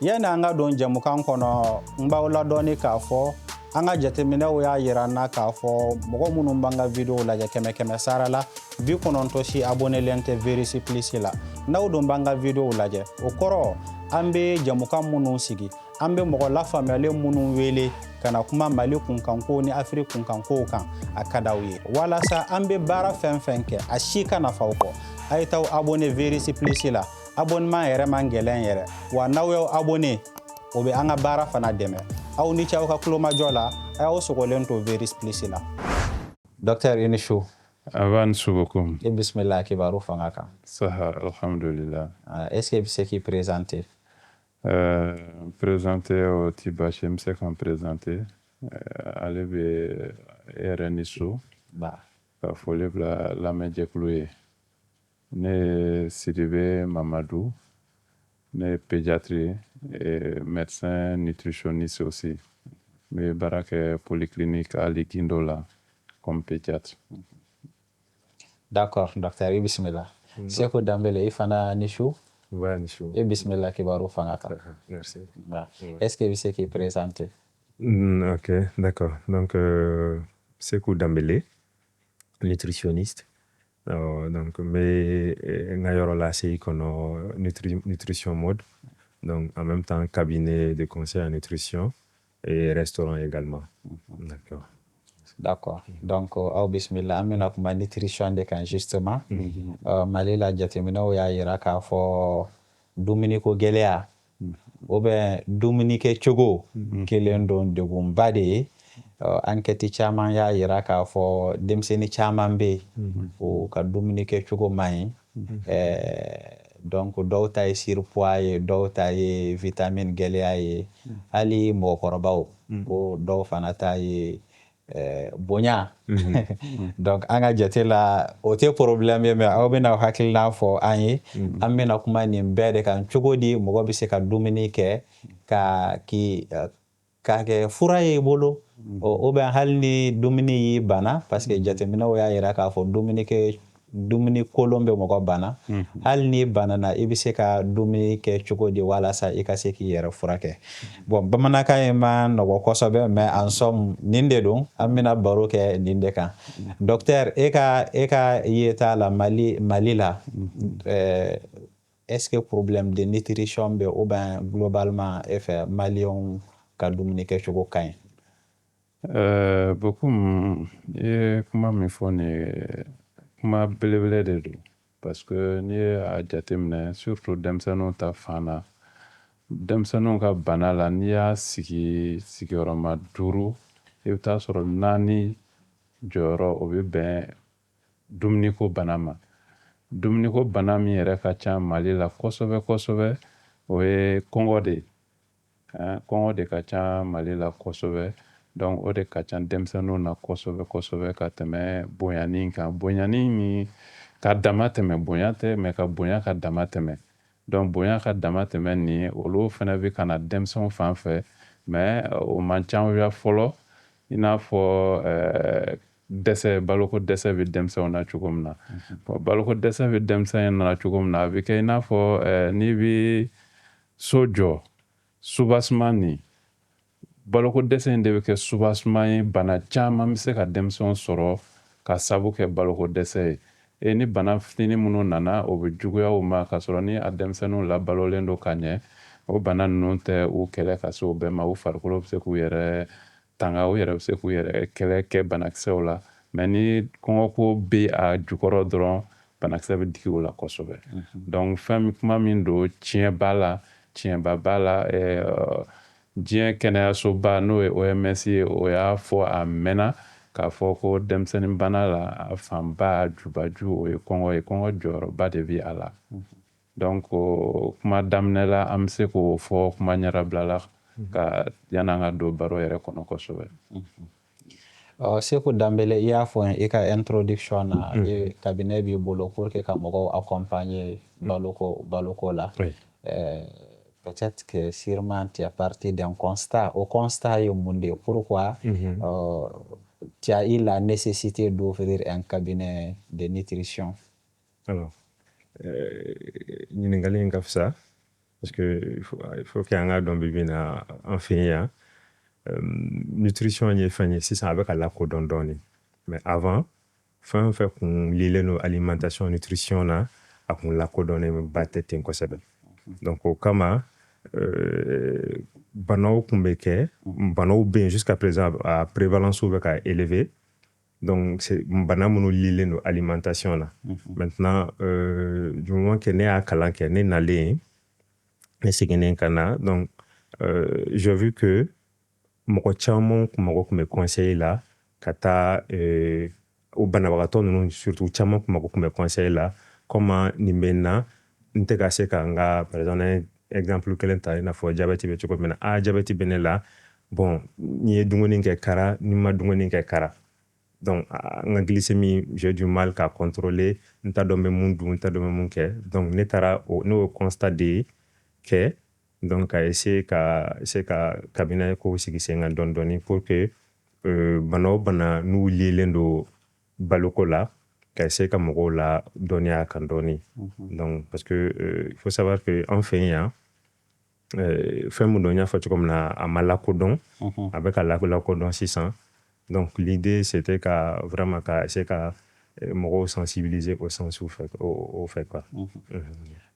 yani an ka don jamukan kɔnɔ n b'aw ladɔnni k'a fɔ an ka jateminɛw y'a yira n na k'a fɔ mɔgɔ minnu b'an ka video lajɛ kɛmɛ sara la 90 si abonnelen tɛ Verisi Plus la n'aw don b'an ka video lajɛ o kɔrɔ an bɛ jamukan minnu sigi an bɛ mɔgɔ lafaamuyalen minnu wele ka na kuma Mali kunkanko ni Afiriki kunkankow kan a ka d'aw ye walasa an bɛ baara fɛn fɛn kɛ a si ka nafa aw kɔ a ye t'aw abonné Verisi Plus la abonnement yɛrɛ man gɛlɛn yɛrɛ wa n'aw y'aw abonné o bɛ an ka baara fana dɛmɛ aw ni ce aw ka kulomajɔ la a y'aw sogolen to Verisi Plus la Docteur i ni su Avant subukum i bisimila kibaru fanga kan saha alhamdulillah est-ce que i bɛ se k'i présenter présenter o ti baasi n bɛ se kan présenter ale bɛ e yɛrɛ ni su ka foli bila lamɛnjɛkulu ye ne ye Sidibe Mamadu ne ye pédiatre et médecin nutritionniste aussi n bɛ baara kɛ polyclinique Ali Gindo la comme pédiatre. D'accord, docteur i bisimila Seku Dambele i fana ni su i bisimila kibaru fanga kan Merci. Est-ce que i bɛ se k'i présenter Ok, d'accord. Donc, Sekou Dambele, nutritionniste. Donc, mais là, c'est nutrition mode. Donc, en même temps, cabinet de conseil en nutrition et restaurant également. D'accord. D'accord. Donc, aw bisimila an bɛna kuma nutrition de kan justement. Mali la jateminɛw y'a yira k'a fɔ dumuni ko gɛlɛya ou bien dumuni kɛcogo kelen don degunba de ye enquête caman y'a yira k'a fɔ denmisɛnnin caman bɛ yen o ka dumuni kɛcogo man ɲi donc dɔw ta ye surpoids ye dɔw ta ye vitamine gɛlɛya ye hali mɔgɔkɔrɔbaw ko dɔw fana ta ye bonya donc an ka jate la o tɛ problème ye mais aw bɛna hakilina fɔ an ye an bɛna kuma nin bɛɛ de kan cogo di mɔgɔ bɛ se ka dumuni kɛ k'a kɛ fura ye i bolo ou bien hali ni dumuni y'i bana parce que jateminɛw y'a yira k'a fɔ dumuni kolon bɛ mɔgɔ bana hali ni banana i bɛ se ka dumuni kɛ cogo di walasa i ka se k'i yɛrɛ furakɛ bon bamanankan in ma nɔgɔ kosɛbɛ mais en somme nin de don an bɛna baro kɛ nin de kan docteur e ka yeta la Mali la est-ce que problème de nutrition bɛ ou bien globalement e fɛ maliyɛnw ka dumuni kɛcogo ka ɲi beaucoup ye kuma min fɔ nin ye kuma belebele de don parce que n'i ye a jateminɛ surtout denmisɛnninw ta fan na denmisɛnninw ka bana la n'i y'a sigi sigiyɔrɔma 5 i bɛ taa sɔrɔ 4 jɔyɔrɔ o bɛ bɛn dumuniko bana ma dumuniko bana min yɛrɛ ka ca Mali la kosɛbɛ kosɛbɛ o ye kɔngɔ de ye kɔngɔ de ka ca Mali la kosɛbɛ donc o de ka ca denmisɛnninw na kosɛbɛ kosɛbɛ ka tɛmɛ bonyani kan bonyani min ka dama tɛmɛ bonya tɛ mais ka bonya ka dama tɛmɛ donc bonya ka dama tɛmɛ nin olu fana bɛ ka na denmisɛnw fan fɛ mais o man ca fɔlɔ i n'a fɔ dɛsɛ baloko dɛsɛ bɛ denmisɛnw na cogo min na baloko dɛsɛ bɛ denmisɛn na cogo min na a bɛ kɛ i n'a fɔ n'i bɛ so jɔ soubassement nin baloko dɛsɛ in de bɛ kɛ soubassement ye bana caman bɛ se ka denmisɛnw sɔrɔ ka sabu kɛ baloko dɛsɛ ye ni bana fitinin minnu nana o bɛ juguya u ma ka sɔrɔ ni a denmisɛnninw labalolen don ka ɲɛ o bana ninnu tɛ u kɛlɛ ka se o bɛɛ ma u farikolo bɛ se k'u yɛrɛ tanga u yɛrɛ bɛ se k'u yɛrɛ kɛlɛ kɛ banakisɛw la mais ni kɔngɔko bɛ a jukɔrɔ dɔrɔn banakisɛ bɛ digi o la kosɛbɛ donc kuma min don tiɲɛba b'a la diɲɛ kɛnɛyasoba n'o ye OMS ye o y'a fɔ a mɛnna k'a fɔ ko denmisɛnnin bana la a fanba jubaju o ye kɔngɔ jɔyɔrɔba de bɛ a la donc kuma daminɛ la an bɛ se k'o fɔ kuma ɲɛdabila la ka yan'an ka don baro yɛrɛ kɔnɔ kosɛbɛ Seku Dambele i y'a fɔ i ka introduction na cabinet b'i bolo pour que ka mɔgɔw accompagner baloko la peut-être que sûrement tu es parti d'un constat au constat ye mun de ye pourquoi tu as eu la nécessité d'ouvrir un cabinet de nutrition alors ɲininkali in ka fisa parce que il faut qu'il y ait un don bébé na en fin nutrition ni fin si ça avec la codondoni mais avant fin fait qu'on lile no alimentation nutrition na a qu'on la codonné batté ten ko sebe donc au kama banaw kumbe ke banaw ben jusqu'à présent à prévalence ou ka élevé donc c'est bana munu lile no alimentation là maintenant du moment que né a kalan ke né nalé ne segenen kana donc j'ai vu que mɔgɔ caman mɔgɔ kun bɛ conseil la ka taa o banabagatɔ ninnu surtout caman mɔgɔ kun bɛ conseil la comment nin bɛ n na n tɛ ka se ka n ka par exemple exemple kelen ta i n'a fɔ jabɛti bɛ cogo min na jabɛti bɛ ne la bon n'i ye dumuni kɛ kara n'i ma dumuni kɛ kara donc n ka glycémie j'ai du mal k'a contrôler n t'a dɔn n bɛ mun dun n t'a dɔn n bɛ mun kɛ donc ne taara ne y'o constat de kɛ donc à essayer ka cabinet ko sigi sen kan dɔɔni pour que bana o bana n'u lielen do baloko la ka essayer ka mɔgɔw la dɔɔniya kan dɔɔni donc parce que il faut savoir que en fɛ yan fɛn mun don n y'a fɔ cogo min na a ma lakodɔn a bɛ ka lakodɔn sisan donc l'idée c'était ka vraiment ka essayer ka mɔgɔw sensibiliser au sens au fait quoi.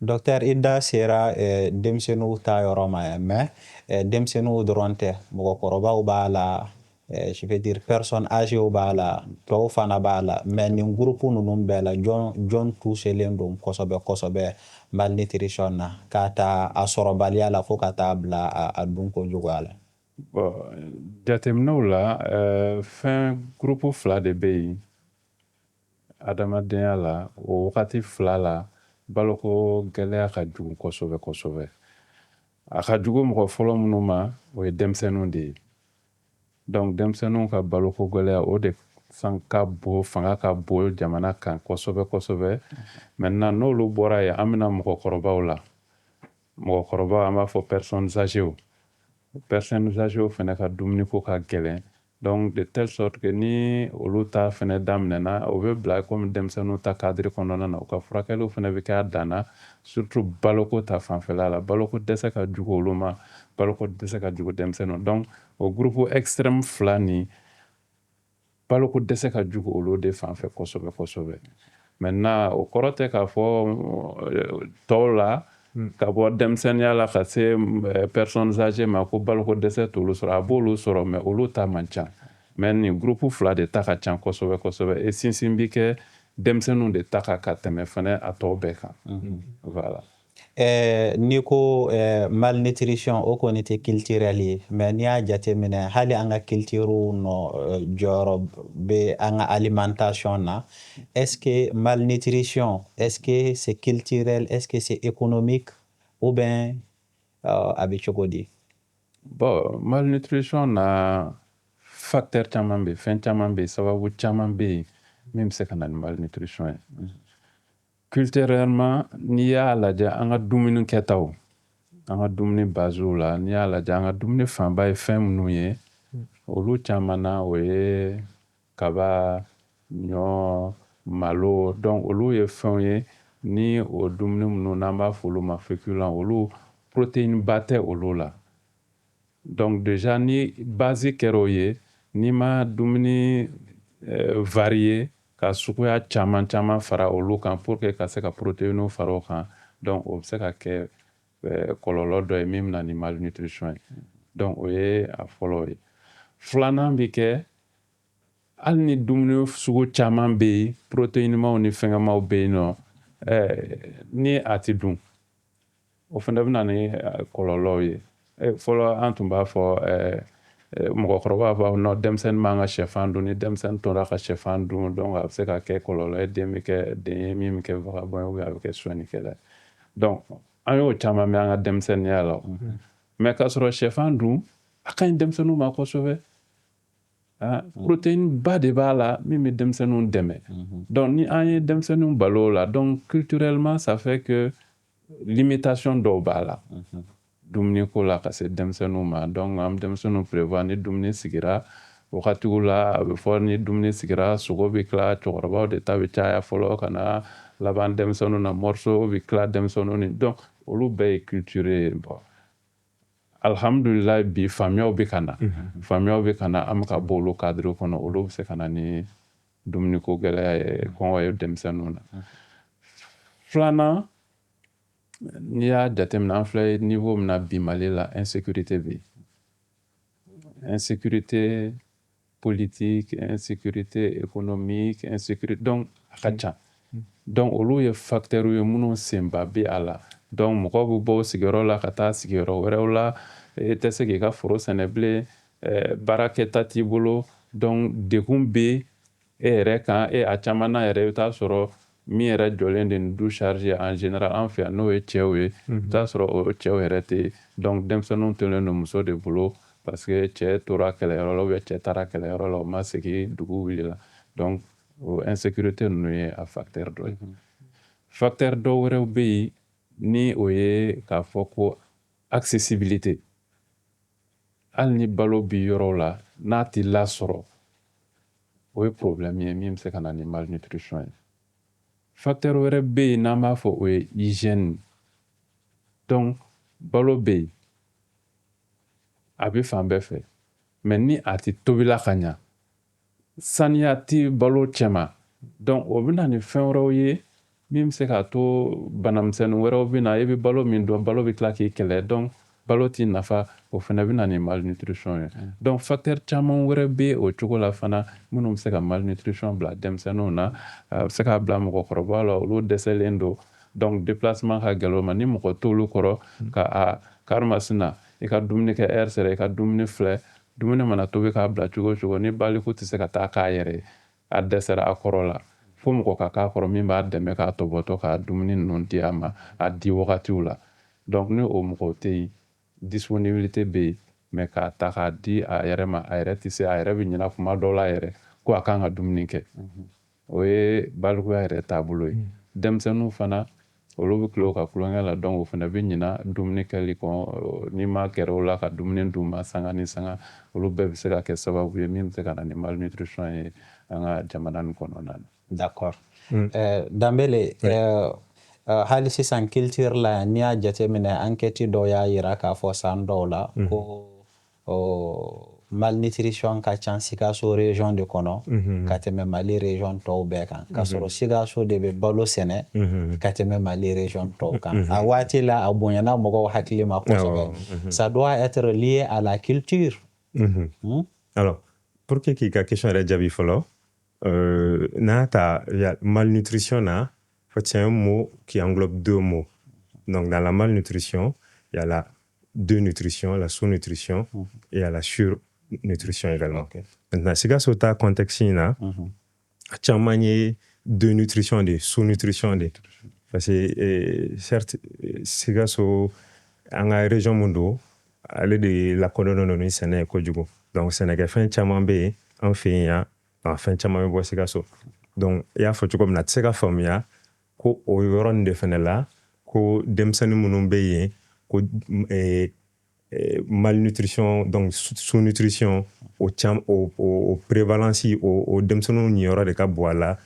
Docteur Ida sera denmisɛnninw ta yɔrɔ ma mais denmisɛnninw dɔrɔn tɛ mɔgɔkɔrɔbaw b'a la je veux dire personne âgée b'a la tɔw fana b'a la mais nin groupe ninnu bɛɛ la jɔn touchelen don kosɛbɛ malnutrition na k'a ta a sɔrɔbaliya la fo ka taa bila a dun kojuguya la. Bon jateminɛw la fɛn groupe fila de bɛ yen adamadenya la o wagati fila la baloko gɛlɛya ka jugu kosɛbɛ a ka jugu mɔgɔ fɔlɔ minnu ma o ye denmisɛnninw de ye donc denmisɛnninw ka baloko gɛlɛya o de fanga ka bon jamana kan kosɛbɛ maintenant n'olu bɔra yen an bɛna mɔgɔkɔrɔbaw la mɔgɔkɔrɔbaw an b'a fɔ personnes âgées fana ka dumuni ko ka gɛlɛn donc de telle sorte que ni olu ta fana daminɛna o bɛ bila comme denmisɛnninw ta cadre kɔnɔna na u ka furakɛliw fana bɛ kɛ a danna surtout baloko ta fanfɛla la baloko dɛsɛ ka jugu olu ma baloko dɛsɛ ka jugu denmisɛnninw donc o groupe extrême fila ni baloko dɛsɛ ka jugu olu de fanfɛ kosɛbɛ maintenant o kɔrɔ tɛ k'a fɔ tɔw la ka bɔ denmisɛnniya la ka se personnes âgées ma ko baloko dɛsɛ t'olu sɔrɔ a b'olu sɔrɔ mais olu ta man ca mais nin groupe fila de ta ka ca kosɛbɛ et sinsin bi kɛ denmisɛnninw de ta ka tɛmɛ fana a tɔw bɛɛ kan voilà. N'i ko malnutrition o kɔni tɛ culturel ye mais n'i y'a jateminɛ hali an ka culture nɔ jɔyɔrɔ bɛ an ka alimentation na est-ce que malnutrition est-ce que c'est culturel est-ce que c'est économique ou bien a bɛ cogo di? Bon malnutrition na facteur caman bɛ yen fɛn caman bɛ yen sababu caman bɛ yen min bɛ se ka na ni malnutrition ye. Culturellement n'i y'a lajɛ an ka dumuni kɛtaw an ka dumuni basew la n'i y'a lajɛ an ka dumuni fanba ye fɛn minnu ye olu caman na o ye kaba ɲɔ malo donc olu ye fɛnw ye ni o dumuni minnu n'an b'a fɔ olu ma féculents olu protéine ba tɛ olu la donc déjà ni base kɛra o ye n'i ma dumuni varié ka suguya caman fara olu kan pour que ka se ka protéine fara o kan donc o bɛ se ka kɛ kɔlɔlɔ dɔ ye min bɛna ni malnutrition ye donc o ye a fɔlɔ ye filanan bɛ kɛ hali ni dumuni sugu caman bɛ yen protéinemaw ni fɛngɛmaw bɛ yen nɔ ni a tɛ dun o fana bɛna ni kɔlɔlɔw ye fɔlɔ an tun b'a fɔ mɔgɔkɔrɔba b'a fɔ non denmisɛnnin man ka sɛfan dun ni denmisɛnnin tora ka sɛfan dun donc a bɛ se ka kɛ kɔlɔlɔ ye den bɛ kɛ den ye min bɛ kɛ vagabond ye ou bien a bɛ kɛ sonyɛlikɛla ye donc an y'o caman mɛn an ka denmisɛnninya la mais k'a sɔrɔ sɛfan dun a ka ɲi denmisɛnninw ma kosɛbɛ protéine ba de b'a la min bɛ denmisɛnninw dɛmɛ donc ni an ye denmisɛnninw balo o la donc culturellement ça fait que limitation dɔw b'a la dumuni ko la ka se denmisɛnninw ma donc an bɛ denmisɛnninw prévoir ni dumuni sigira wagatiw la a bɛ fɔ ni dumuni sigira sogo bɛ tila cɛkɔrɔbaw de ta bɛ caya fɔlɔ ka na laban denmisɛnninw na morceau bɛ tila denmisɛnninw ni donc olu bɛɛ ye culture ye bon alhamdulillah bi faamuyaw bɛ ka na faamuyaw bɛ ka na an bɛ ka bɔ olu cadre kɔnɔ olu bɛ se ka na ni dumuniko gɛlɛya ye kɔngɔ ye denmisɛnninw na filanan n'i y'a jateminɛ an filɛ niveau min na bi Mali la insécurité bɛ yen insécurité politique insécurité économique insécurité donc a ka ca donc olu ye facteur ye minnu senba bɛ a la donc mɔgɔw bɛ bɔ sigiyɔrɔ la ka taa sigiyɔrɔ wɛrɛw la e tɛ se k'i ka foro sɛnɛ bilen baarakɛta t'i bolo donc degun bɛ e yɛrɛ kan a caman na yɛrɛ i bɛ taa sɔrɔ min yɛrɛ jɔlen de nin du charge en général an fɛ yan n'o ye cɛw ye i bɛ taa sɔrɔ o cɛw yɛrɛ tɛ donc denmisɛnninw tolen don muso de bolo parce que cɛ tora kɛlɛyɔrɔ la ou bien cɛ taara kɛlɛyɔrɔ la o ma segin dugu wulila donc o insécurité ninnu ye a facteur dɔ ye facteur dɔ wɛrɛw bɛ yen ni o ye k'a fɔ ko accessibilité hali ni balo bi yɔrɔ la n'a t'i lasɔrɔ o ye problème ye min bɛ se ka na ni malnutrition ye facteur wɛrɛ bɛ yen n'an b'a fɔ o ye hygiène donc balo bɛ yen a bɛ fan bɛɛ fɛ mais ni a tɛ tobila ka ɲa saniya tɛ balo cɛma donc o bɛ na ni fɛn wɛrɛw ye min bɛ se k'a to banamisɛnnin wɛrɛw bɛ na e bɛ balo min dɔn balo bɛ tila k'i kɛlɛ donc balo t'i nafa o fana bɛ na ni malnutrition ye donc facteur caman wɛrɛ bɛ o cogo la fana minnu bɛ se ka malnutrition bila denmisɛnninw na a bɛ se k'a bila mɔgɔkɔrɔbaw la olu dɛsɛlen don donc déplacement ka gɛlɛn o ma ni mɔgɔ t'olu kɔrɔ ka a karimasina i ka dumuni kɛ heure sera i ka dumuni filɛ dumuni mana tobi k'a bila cogo o cogo ni baliku tɛ se ka taa k'a yɛrɛ ye a dɛsɛra a kɔrɔ la fo mɔgɔ ka k'a kɔrɔ min b'a dɛmɛ k'a tɔbɔtɔ k'a dumuni ninnu di a ma a di wagatiw la donc ni o mɔgɔw tɛ yen disponibilité bɛ yen mais k'a ta k'a di a yɛrɛ ma a yɛrɛ tɛ se a yɛrɛ bɛ ɲinɛ kuma dɔw la yɛrɛ ko a kan ka dumuni kɛ o ye balikuya yɛrɛ taabolo ye denmisɛnninw fana olu bɛ tila u ka kulonkɛ la donc o fana bɛ ɲinɛ dumuni kɛli kɔ n'i ma gɛrɛ o la ka dumuni d'u ma sanga ni sanga olu bɛɛ bɛ se ka kɛ sababu ye min bɛ se ka na ni malnutrition ye an ka jamana nin kɔnɔna na. D'accord. Dambele hali sisan culture la n'i y'a jateminɛ enquête dɔw y'a yira k'a fɔ san dɔw la ko malnutrition ka ca Sikaso région de kɔnɔ ka tɛmɛ Mali région tɔw bɛɛ kan k'a sɔrɔ Sikaso de bɛ balo sɛnɛ ka tɛmɛ Mali région tɔw kan a waati la a bonyana mɔgɔw hakili ma kosɛbɛ ça doit être lié à la culture. Alors pour que k'i ka question yɛrɛ jaabi fɔlɔ n'a ta malnutrition na c'est un mot qui englobe deux mots. Donc dans la malnutrition il y a la dénutrition, la sous-nutrition et il y a la surnutrition également. Okay. Maintenant Sikaso ta contexte na caman ye dénutrition de sous-nutrition de parce que certes Sikaso an ka région mun don ale de lakodɔnnen don ni sɛnɛ ye kojugu donc sɛnɛkɛfɛn caman bɛ yen an fɛ yen yan fɛn caman bɛ bɔ Sikaso donc i y'a fɔ cogo min na a tɛ se ka faamuya ko o yɔrɔ nin de fana la ko denmisɛnnin minnu bɛ yen ko malnutrition donc sous-nutrition o prévalence o denmisɛnninw niyɔrɔ de ka bon a la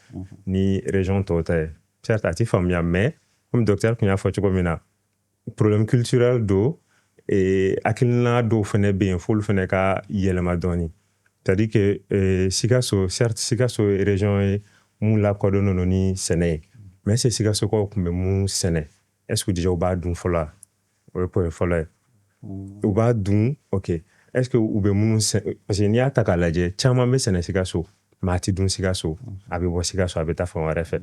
ni région tɔw ta ye certes a tɛ faamuya mais comme docteur kun y'a fɔ cogo min na problème culturel do hakilina dɔw fana bɛ yen f'olu fana ka yɛlɛma dɔɔnin c'est-à-dire que Sikaso certes Sikaso région ye mun lakodɔnnen don ni sɛnɛ ye mais est-ce que Sikasokaw tun bɛ mun sɛnɛ est-ce que déjà u b'a dun fɔlɔ o ye point fɔlɔ ye u b'a dun ok est-ce que u bɛ minnu sɛnɛ parce que n'i y'a ta k'a lajɛ caman bɛ sɛnɛ Sikaso mais a tɛ dun Sikaso a bɛ bɔ Sikaso a bɛ taa fan wɛrɛ fɛ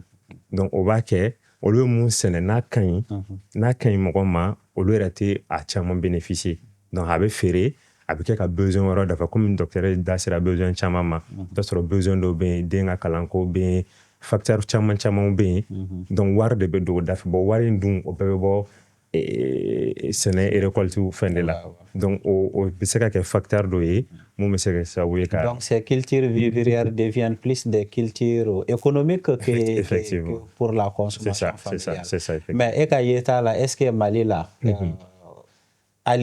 donc o b'a kɛ olu bɛ mun sɛnɛ n'a ka ɲi mɔgɔ ma olu yɛrɛ tɛ a caman bénéficier donc a bɛ feere a bɛ kɛ ka besoin wɛrɛ dafa comme docteur da sera besoin caman ma i b'a sɔrɔ besoin dɔw bɛ yen den ka kalanko bɛ yen facteur caman bɛ yen donc wari de bɛ don o da fɛ bon wari in dun o bɛɛ bɛ bɔ sɛnɛ récolte fɛn de la donc o bɛ se ka kɛ facteur dɔ ye mun bɛ se ka sababu ye ka donc ces cultures vivrières deviennent plus des cultures économiques que pour la consommation familiale. C'est ça mais e ka yeta la est-ce que Mali la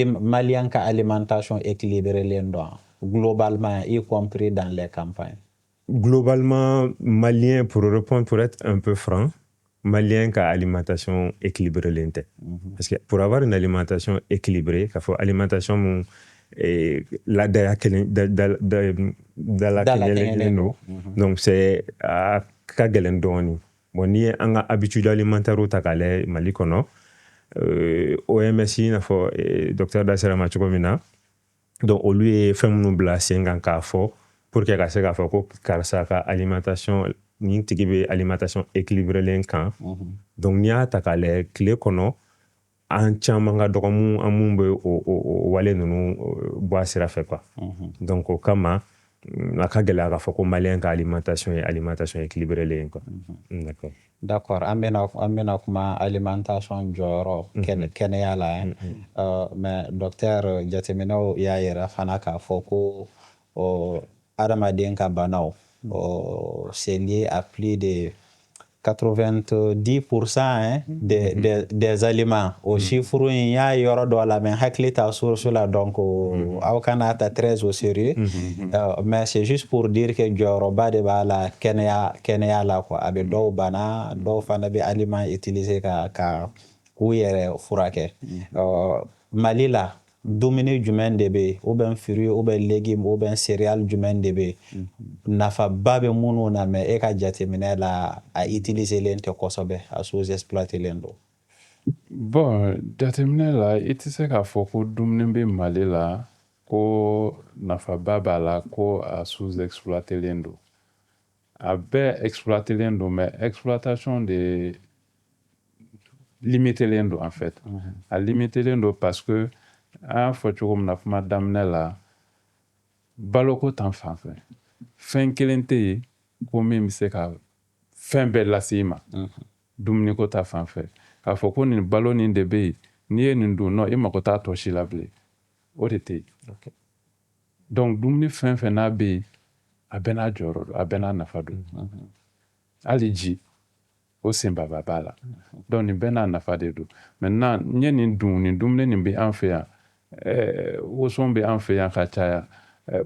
Malien ka alimentation équilibrée len don globalement y compris dans les campagnes? Globalement malien pour répondre pour être un peu franc malien ka alimentation équilibrée lente. Parce que pour avoir une alimentation équilibrée, il faut alimentation la da la donc c'est à kagelen doni. Bon ni anga habitude alimentaire ta kale Mali kono OMS na fo docteur Dasera Machukomina donc au lieu femme nous blaser ngan ka fo pour que ka se ka fo ko karsa ka alimentation ni tigi be alimentation équilibrée len kan donc ni ata kale clé kono an caman ka dɔgɔ mun bɛ o wale ninnu bɔ a sira fɛ quoi donc o kama a ka gɛlɛya k'a fɔ ko maliyɛn ka alimentation ye alimentation équilibrée ye quoi d'accord an bɛna kuma alimentation jɔyɔrɔ kɛnɛya la mais docteur jateminɛw y'a yira fana k'a fɔ ko adamaden ka banaw c'est lié à plus de 90% des aliments au chiffre il y a yɔrɔ dɔ la mais hakili t'a source la donc aw kana ta très au sérieux mais c'est juste pour dire que jɔyɔrɔba de b'a la kɛnɛya la quoi a bɛ dɔw bana dɔw fana bɛ aliment utiliser ka k'u yɛrɛ furakɛ Mali la dumuni jumɛn de bɛ ou bien fruits ou bien légumes ou bien céréales jumɛn de bɛ nafaba bɛ minnu na mais e ka jateminɛ la a utiliser len tɛ kosɛbɛ a sous-exploiter len don. Bon jateminɛ la i tɛ se k'a fɔ ko dumuni bɛ Mali la ko nafaba b'a la ko a sous-exploiter len don a bɛɛ exploiter len don mais exploitation de limité len don en fait a limité len don parce que an y'a fɔ cogo min na kuma daminɛ la baloko t'an fan fɛ fɛn kelen tɛ yen ko min bɛ se ka fɛn bɛɛ lase i ma dumuni ko ta fan fɛ k'a fɔ ko nin balo nin de bɛ yen n'i ye nin dun i mago t'a tɔ si la bilen o de tɛ yen donc dumuni fɛn fɛn n'a bɛ yen a bɛɛ n'a jɔyɔrɔ don a bɛɛ n'a nafa don hali ji o senbaba b'a la donc nin bɛɛ n'a nafa de don maintenant n ye nin dun nin dumuni nin bɛ an fɛ yan woson bɛ an fɛ yan ka caya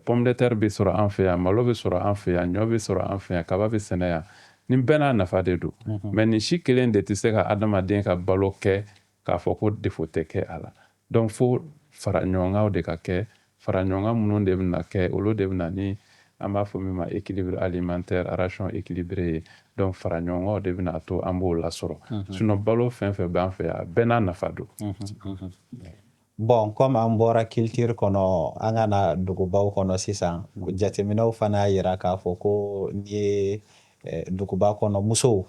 pomme de terre bɛ sɔrɔ an fɛ yan malo bɛ sɔrɔ an fɛ yan ɲɔ bɛ sɔrɔ an fɛ yan kaba bɛ sɛnɛ yan nin bɛɛ n'a nafa de don mais nin si kelen de tɛ se ka adamaden ka balo kɛ k'a fɔ ko défaut tɛ kɛ a la donc fo fara ɲɔgɔnkanw de ka kɛ fara ɲɔgɔnkan minnu de bɛna kɛ olu de bɛna ni an b'a fɔ min ma équilibre alimentaire ration équilibré ye donc fara ɲɔgɔnkanw de bɛna to an b'o lasɔrɔ sinon balo fɛn fɛn b'an fɛ yan a bɛɛ n'a nafa don bon comme an bɔra culture kɔnɔ an ka na dugubaw kɔnɔ sisan jateminɛw fana y'a yira k'a fɔ ko n'i ye duguba kɔnɔ musow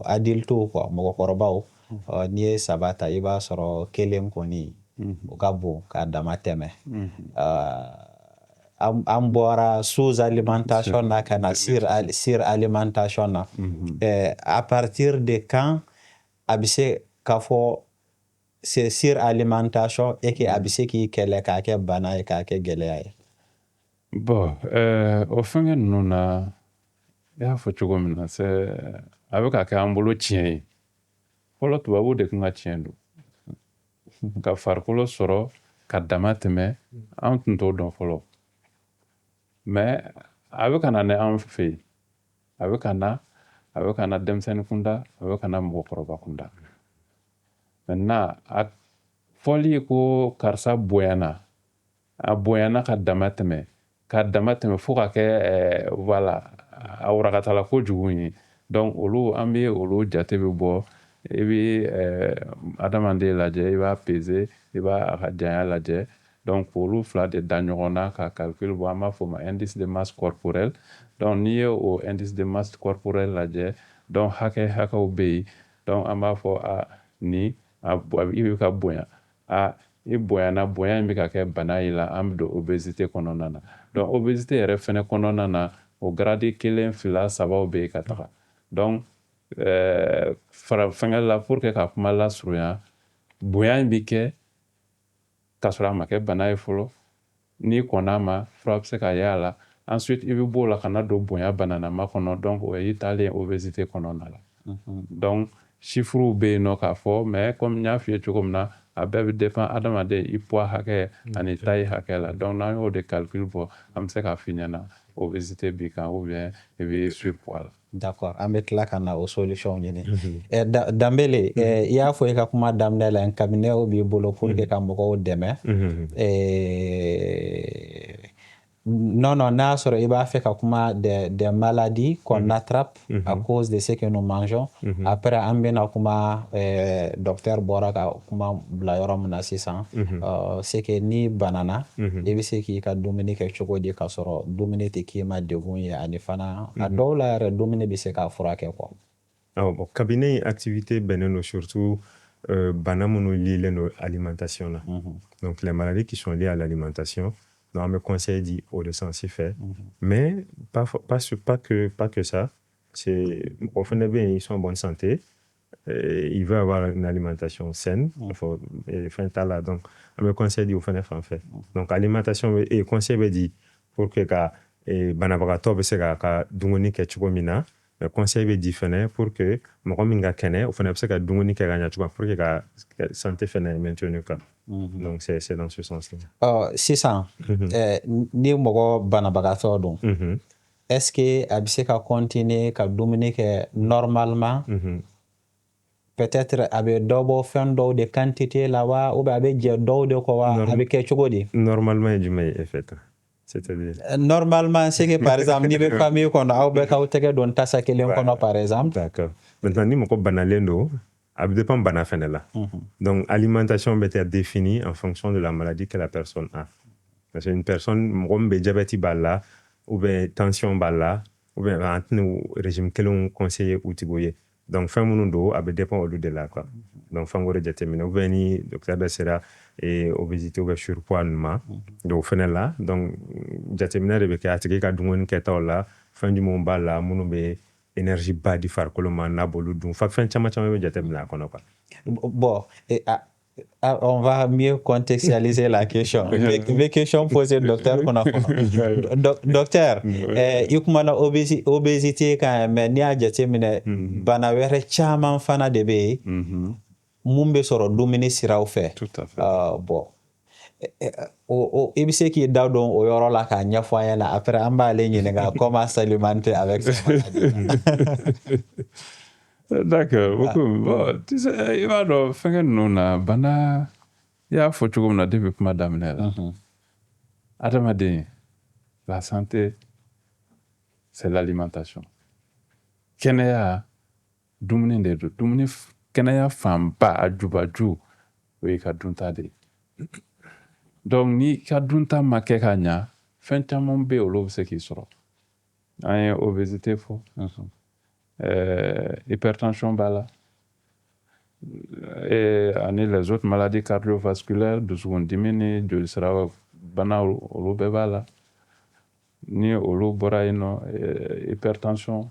adultes quoi mɔgɔkɔrɔbaw n'i ye saba ta i b'a sɔrɔ kelen kɔni o ka bon k'a dama tɛmɛ an bɔra sous alimentation na ka na sur alimentation na à partir de quand a bɛ se k'a fɔ c'est sur alimentation et que a bɛ se k'i kɛlɛ k'a kɛ bana ye k'a kɛ gɛlɛya ye. bon o fɛngɛ ninnu na i y'a fɔ cogo min na a bɛ ka kɛ an bolo tiɲɛ ye fɔlɔ tubabuw de tun ka tiɲɛ don ka farikolo sɔrɔ ka dama tɛmɛ an tun t'o dɔn fɔlɔ mais a bɛ ka na ni an fɛ yen a bɛ ka na denmisɛnnin kunda a bɛ ka na mɔgɔkɔrɔba kunda maintenant a fɔli ye ko karisa bonyana a bonyana ka dama tɛmɛ fo ka kɛ voilà a warakatala kojugu ye donc an bɛ olu jate bɛ bɔ i bɛ adamaden lajɛ i b'a peser i b'a a ka janya lajɛ donc olu fila de da ɲɔgɔn na ka calcul bɔ an b'a fɔ o ma indice de masse corporelle donc n'i ye o indice de masse corporelle lajɛ donc hakɛw bɛ yen donc an b'a fɔ ni i bɛ ka bonya i bonyana bonya in bɛ ka kɛ bana ye la an bɛ don obésité kɔnɔna na donc obésité yɛrɛ fɛnɛ kɔnɔna na o grade 1 2 3 bɛ yen ka taga donc fɛngɛ la pour que ka kuma lasurunya bonya in bɛ kɛ k'a sɔrɔ a ma kɛ bana ye fɔlɔ n'i kɔnna ma fura bɛ se ka y'a la ensuite i bɛ b'o la ka na don bonya bananama kɔnɔ donc o ye i taalen obésité kɔnɔna la donc chiffres bɛ yen nɔ k'a fɔ mais comme n y'a f'i ye cogo min na a bɛɛ bɛ dépend adamaden i poids hakɛ ani taille hakɛ la donc n'an y'o de calcul bɔ an bɛ se k'a f'i ɲɛna obésité b'i kan ou bien i bɛ surpoids la. D'accord, an bɛ tila ka na o solution ɲini. Danbele, i y'a fɔ i ka kuma daminɛ la cabinet b'i bolo pour que ka mɔgɔw dɛmɛ. Non, n'a sɔrɔ i b'a fɛ ka kuma des maladies qu'on attrape à cause de ce que nous mangeons. Après, an bɛna kuma docteur bɔra ka kuma bila yɔrɔ min na sisan. C'est que ni banana, i bɛ se k'i ka dumuni kɛ cogo di ka sɔrɔ dumuni tɛ k'i ma degun ye ani fana a dɔw la yɛrɛ dumuni bɛ se k'a furakɛ quoi. Bon, cabinet activité bɛnnen don surtout bana minnu liés don alimentation la. Donc les maladies qui sont liées à l'alimentation. Donc, on me conseille dit au sens fait, mais pas que ça. Au fond, ils sont en bonne santé, ils veulent avoir une alimentation saine. Donc, on me conseille dit au fond en fait. Donc, alimentation et conseil dit pour que banabagato be se ka dungoni ke chugomina, mais conseil be dit pour que mo minga kene au fond be se ka dungoni ke ganya chuga pour que ka santé fene maintenu ka. Donc c'est dans ce sens-là. Sisan ni mɔgɔ banabagatɔ don est-ce que a bɛ se ka continuer ka dumuni kɛ normalement peut-être a bɛ dɔ bɔ fɛn dɔw de quantité la wa ou bien a bɛ jɛ dɔw de kɔ wa a bɛ kɛ cogo di? Normalement ye jumɛn ye fait c'est-à-dire normalement c'est que par exemple ni bɛ famille kɔnɔ aw bɛ k'aw tɛgɛ don tasa kelen kɔnɔ par exemple. D'accord. Maintenant ni mɔgɔ banalen don ça dépend bana fene la. Donc alimentation peut être définie en fonction de la maladie que la personne a. Parce qu'une personne mɔgɔ be diabète bala ou bien tension bala ou bien antine régime kelon conseiller ou tigoye. Donc fɛn minnu don a bɛ dépend olu de la quoi. Donc fɛn wɛrɛ jateminɛ ou bien ni docteur bɛ sera et obésité ou bien surpoids ma. Donc fɛnɛ la donc jateminɛ de bɛ kɛ a tigi ka dumuni kɛtaw la fɛn jumɛnw b'a la minnu bɛ énergie ba di farikolo ma n'a b'olu dun fɛn caman bɛ jateminɛ a kɔnɔ quoi. Bon, on va mieux contextualiser la question. Les questions posées docteur qu'on a fait. Docteur, i kumana obésité kan mais ni a jateminɛ bana wɛrɛ caman fana de bɛ yen mun bɛ sɔrɔ dumuni siraw fɛ. Tout à fait. Bon. I bɛ se k'i da don o yɔrɔ la k'a ɲɛfɔ an ɲɛna après an b'ale ɲininka comment s'alimenter avec cette maladie. D'accord, beaucoup. Bon, tu sais, i b'a dɔn fɛnkɛ ninnu na bana i y'a fɔ cogo min na depuis kuma daminɛ la adamaden la santé c'est l'alimentation. Kɛnɛya dumuni de don dumuni kɛnɛya fanba a jubaju o y'i ka dunta de ye. Donc ni ka dunta ma kɛ ka ɲa fɛn caman bɛ yen olu bɛ se k'i sɔrɔ an ye obésité fɔ hypertension b'a la ani les autres maladies cardiovasculaires dusukundimi ni jolisira bana olu bɛɛ b'a la ni olu bɔra yen nɔ hypertension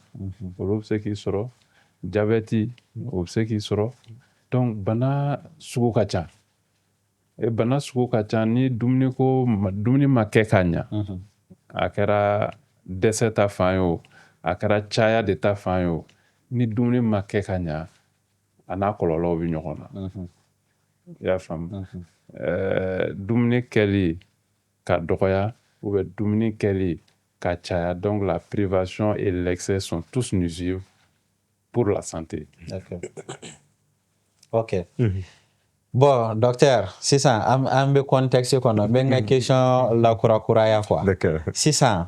olu bɛ se k'i sɔrɔ diabète o bɛ se k'i sɔrɔ donc bana sugu ka ca bana sugu ka ca ni dumuni ma kɛ ka ɲa a kɛra dɛsɛ ta fan ye o a kɛra caya de ta fan ye o ni dumuni ma kɛ ka ɲa a n'a kɔlɔlɔw bɛ ɲɔgɔn na i y'a faamu dumuni kɛli ka dɔgɔya ou bien dumuni kɛli ka caya donc la privation et l'excès sont tous nuisibles pour la santé. D'accord. Ok. Bon, docteur, sisan an bɛ contexte kɔnɔ n bɛ n ka question lakurakuraya quoi. D'accord. Sisan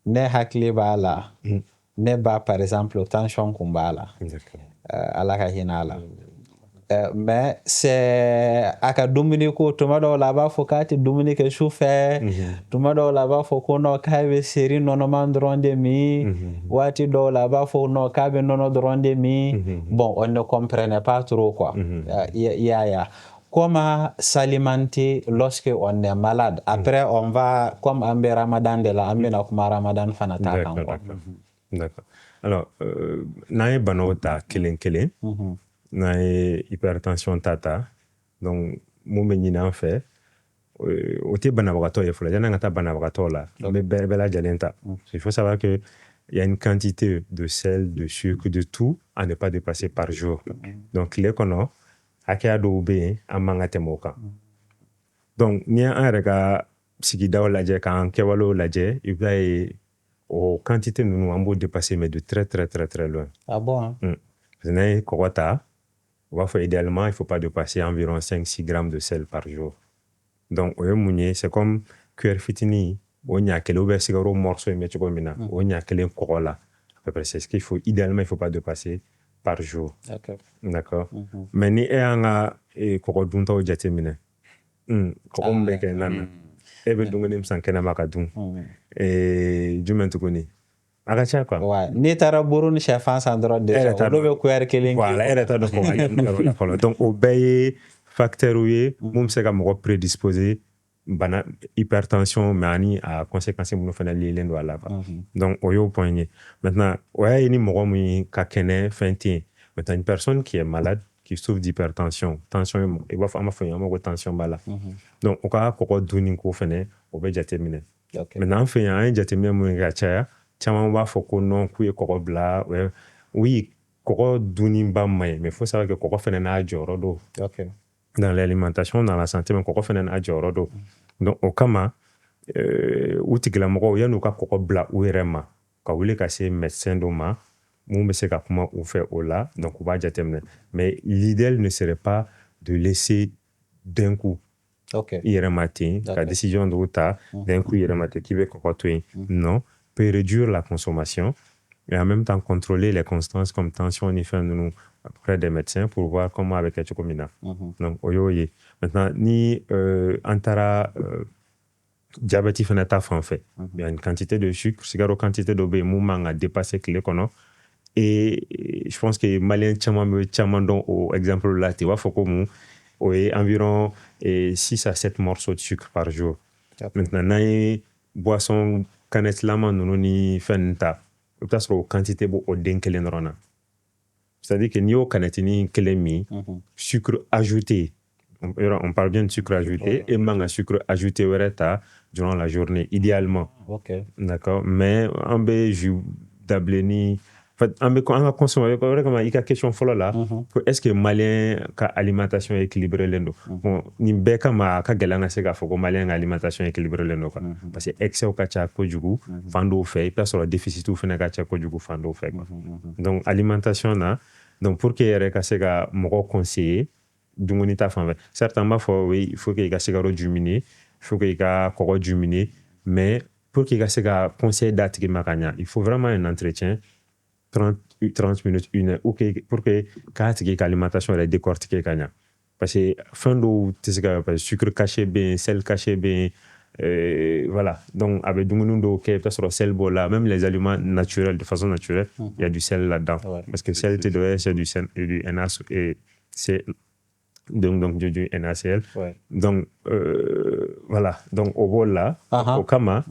ne hakili b'a la ne ba par exemple tension kun b'a la ala ka hinɛ a la mais c'est a ka dumuni ko tuma dɔw la a b'a fɔ k'a tɛ dumuni kɛ su fɛ tuma dɔw la a b'a fɔ ko non k'a bɛ seri nɔnɔman dɔrɔn de min waati dɔw la a b'a fɔ non k'a bɛ nɔnɔ dɔrɔn de min bon on ne comprenait pas trop quoi ya comment s'alimenter lorsque on est malade après on va comme an bɛ Ramadan de la an bɛna kuma Ramadan fana ta kan quoi. D'accord. Alors n'an ye banaw ta kelen kelen n'an ye hypertension ta donc mun bɛ ɲini an fɛ o tɛ banabagatɔ ye fɔlɔ yanni an ka taa banabagatɔ la an bɛ bɛɛ lajɛlen ta il faut savoir que il y a une quantité de sel, de sucre, de tout à ne pas dépasser par jour. Donc tile kɔnɔ hakɛya dɔw bɛ yen an man ka tɛmɛ o kan donc ni an yɛrɛ ka sigidaw lajɛ k'an kɛwalew lajɛ i b'a ye o quantité ninnu an b'o dépasser mais de très très très très loin. Ah bon hein? Parce que n'an ye kɔgɔ ta on va faire idéalement il faut pas dépasser environ 5-6 grammes de sel par jour. Donc o ye mun ye c'est comme cuillère fitinin o ɲa kelen ou bien sikaro morceau in bɛ cogo min na o ɲa kelen kɔgɔ la à peu près c'est ce qu'il faut idéalement il faut pas dépasser par jour. D'accord. Mais ni e y'an ka kɔgɔ duntaw jateminɛ kɔgɔ min bɛ kɛ nan na e bɛ dumuni min san kɛnɛma ka dun jumɛn tuguni a ka ca quoi. Ouais. N'i taara buru ni sɛfan san dɔrɔn déjà olu bɛ cuillère kelen voilà e yɛrɛ t'a dɔn kɔgɔ ɲagami la fɔlɔ donc o bɛɛ ye facteur ye mun bɛ se ka mɔgɔ prédisposer bana hypertension mais ani a conséquences minnu fana liélen don a la quoi. Donc o y'o point ye maintenant o y'a ye ni mɔgɔ min ka kɛnɛ fɛn tɛ yen maintenant une personne qui est malade qui souffre d'hypertension tension i b'a fɔ an b'a fɔ ɲama ko tension b'a la donc o ka kɔgɔ dunni ko fana o bɛ jateminɛ maintenant an fɛ yan an ye jateminɛ mun ka caya caman b'a fɔ ko non k'u ye kɔgɔ bila oui kɔgɔ dunni ba man ɲi mais faut savoir que kɔgɔ fana n'a jɔyɔrɔ don dans l'alimentation dans la santé mais kɔgɔ fana n'a jɔyɔrɔ don donc o kama u tigilamɔgɔw yan'u ka kɔgɔ bila u yɛrɛ ma ka wuli ka se médecin dɔ ma mun bɛ se ka kuma u fɛ o la donc u b'a jateminɛ mais l'idéal ne serait pas de laisser d'un coup i yɛrɛ ma ten ka décision dɔw ta d'un coup i yɛrɛ ma ten k'i bɛ kɔgɔ to yen non peut réduire la consommation et en même temps contrôler les constances comme tension ni fɛn ninnu auprès des médecins pour voir comment a bɛ kɛ cogo min na donc o y'o ye maintenant ni an taara diabète fana ta fan fɛ il y a une quantité de sucre sikaro quantité dɔ bɛ yen mun man ka dépasser tile kɔnɔ et je pense que maliyɛn caman bɛ caman dɔn o exemple la ten u b'a fɔ ko mun o ye environ 6 à 7 morceaux de sucre par jour maintenant n'an ye boisson canettilama ninnu ni fɛn ninnu ta i bɛ taa sɔrɔ o quantité b'o den kelen dɔrɔn na c'est-à-dire que n'i y'o canetini kelen min sucre ajouté on parle bien de sucre ajouté et man ka sucre ajouté wɛrɛ ta durant la journée idéalement d'accord mais an bɛ jus dabileni ni an ka consommer o de kama i ka question fɔlɔ la ko est-ce que maliyɛn ka alimentation équilibré don bon nin bɛɛ kama a ka gɛlɛn ka se k'a fɔ ko maliyɛn ka alimentation équilibré don quoi parce que excès ka ca kojugu fan dɔw fɛ i bɛ taa sɔrɔ déficit fana ka ca kojugu fan dɔw fɛ donc alimentation na donc pour que yɛrɛ ka se ka mɔgɔ conseiller dumuni ta fan fɛ certes an b'a fɔ oui il faut que i ka sikaro diminuer il faut que i ka kɔgɔ diminuer mais pour que i ka se ka conseil d'a tigi ma ka ɲa il faut vraiment un entretien 30 minutes, 1 heure, pour que k'a tigi ka alimentation yɛrɛ décortiquer ka ɲa parce que fɛn dɔw tɛ se ka sucre caché bɛ yen sel caché bɛ yen voilà donc a bɛ dumuni dɔw kɛ i bɛ taa sɔrɔ sel b'o la même les aliments naturels de façon naturelle il y a du sel là-dedans parce que sel tɛ dɔ wɛrɛ c'est du NaCl donc du NaCl donc voilà donc au b'o la o kama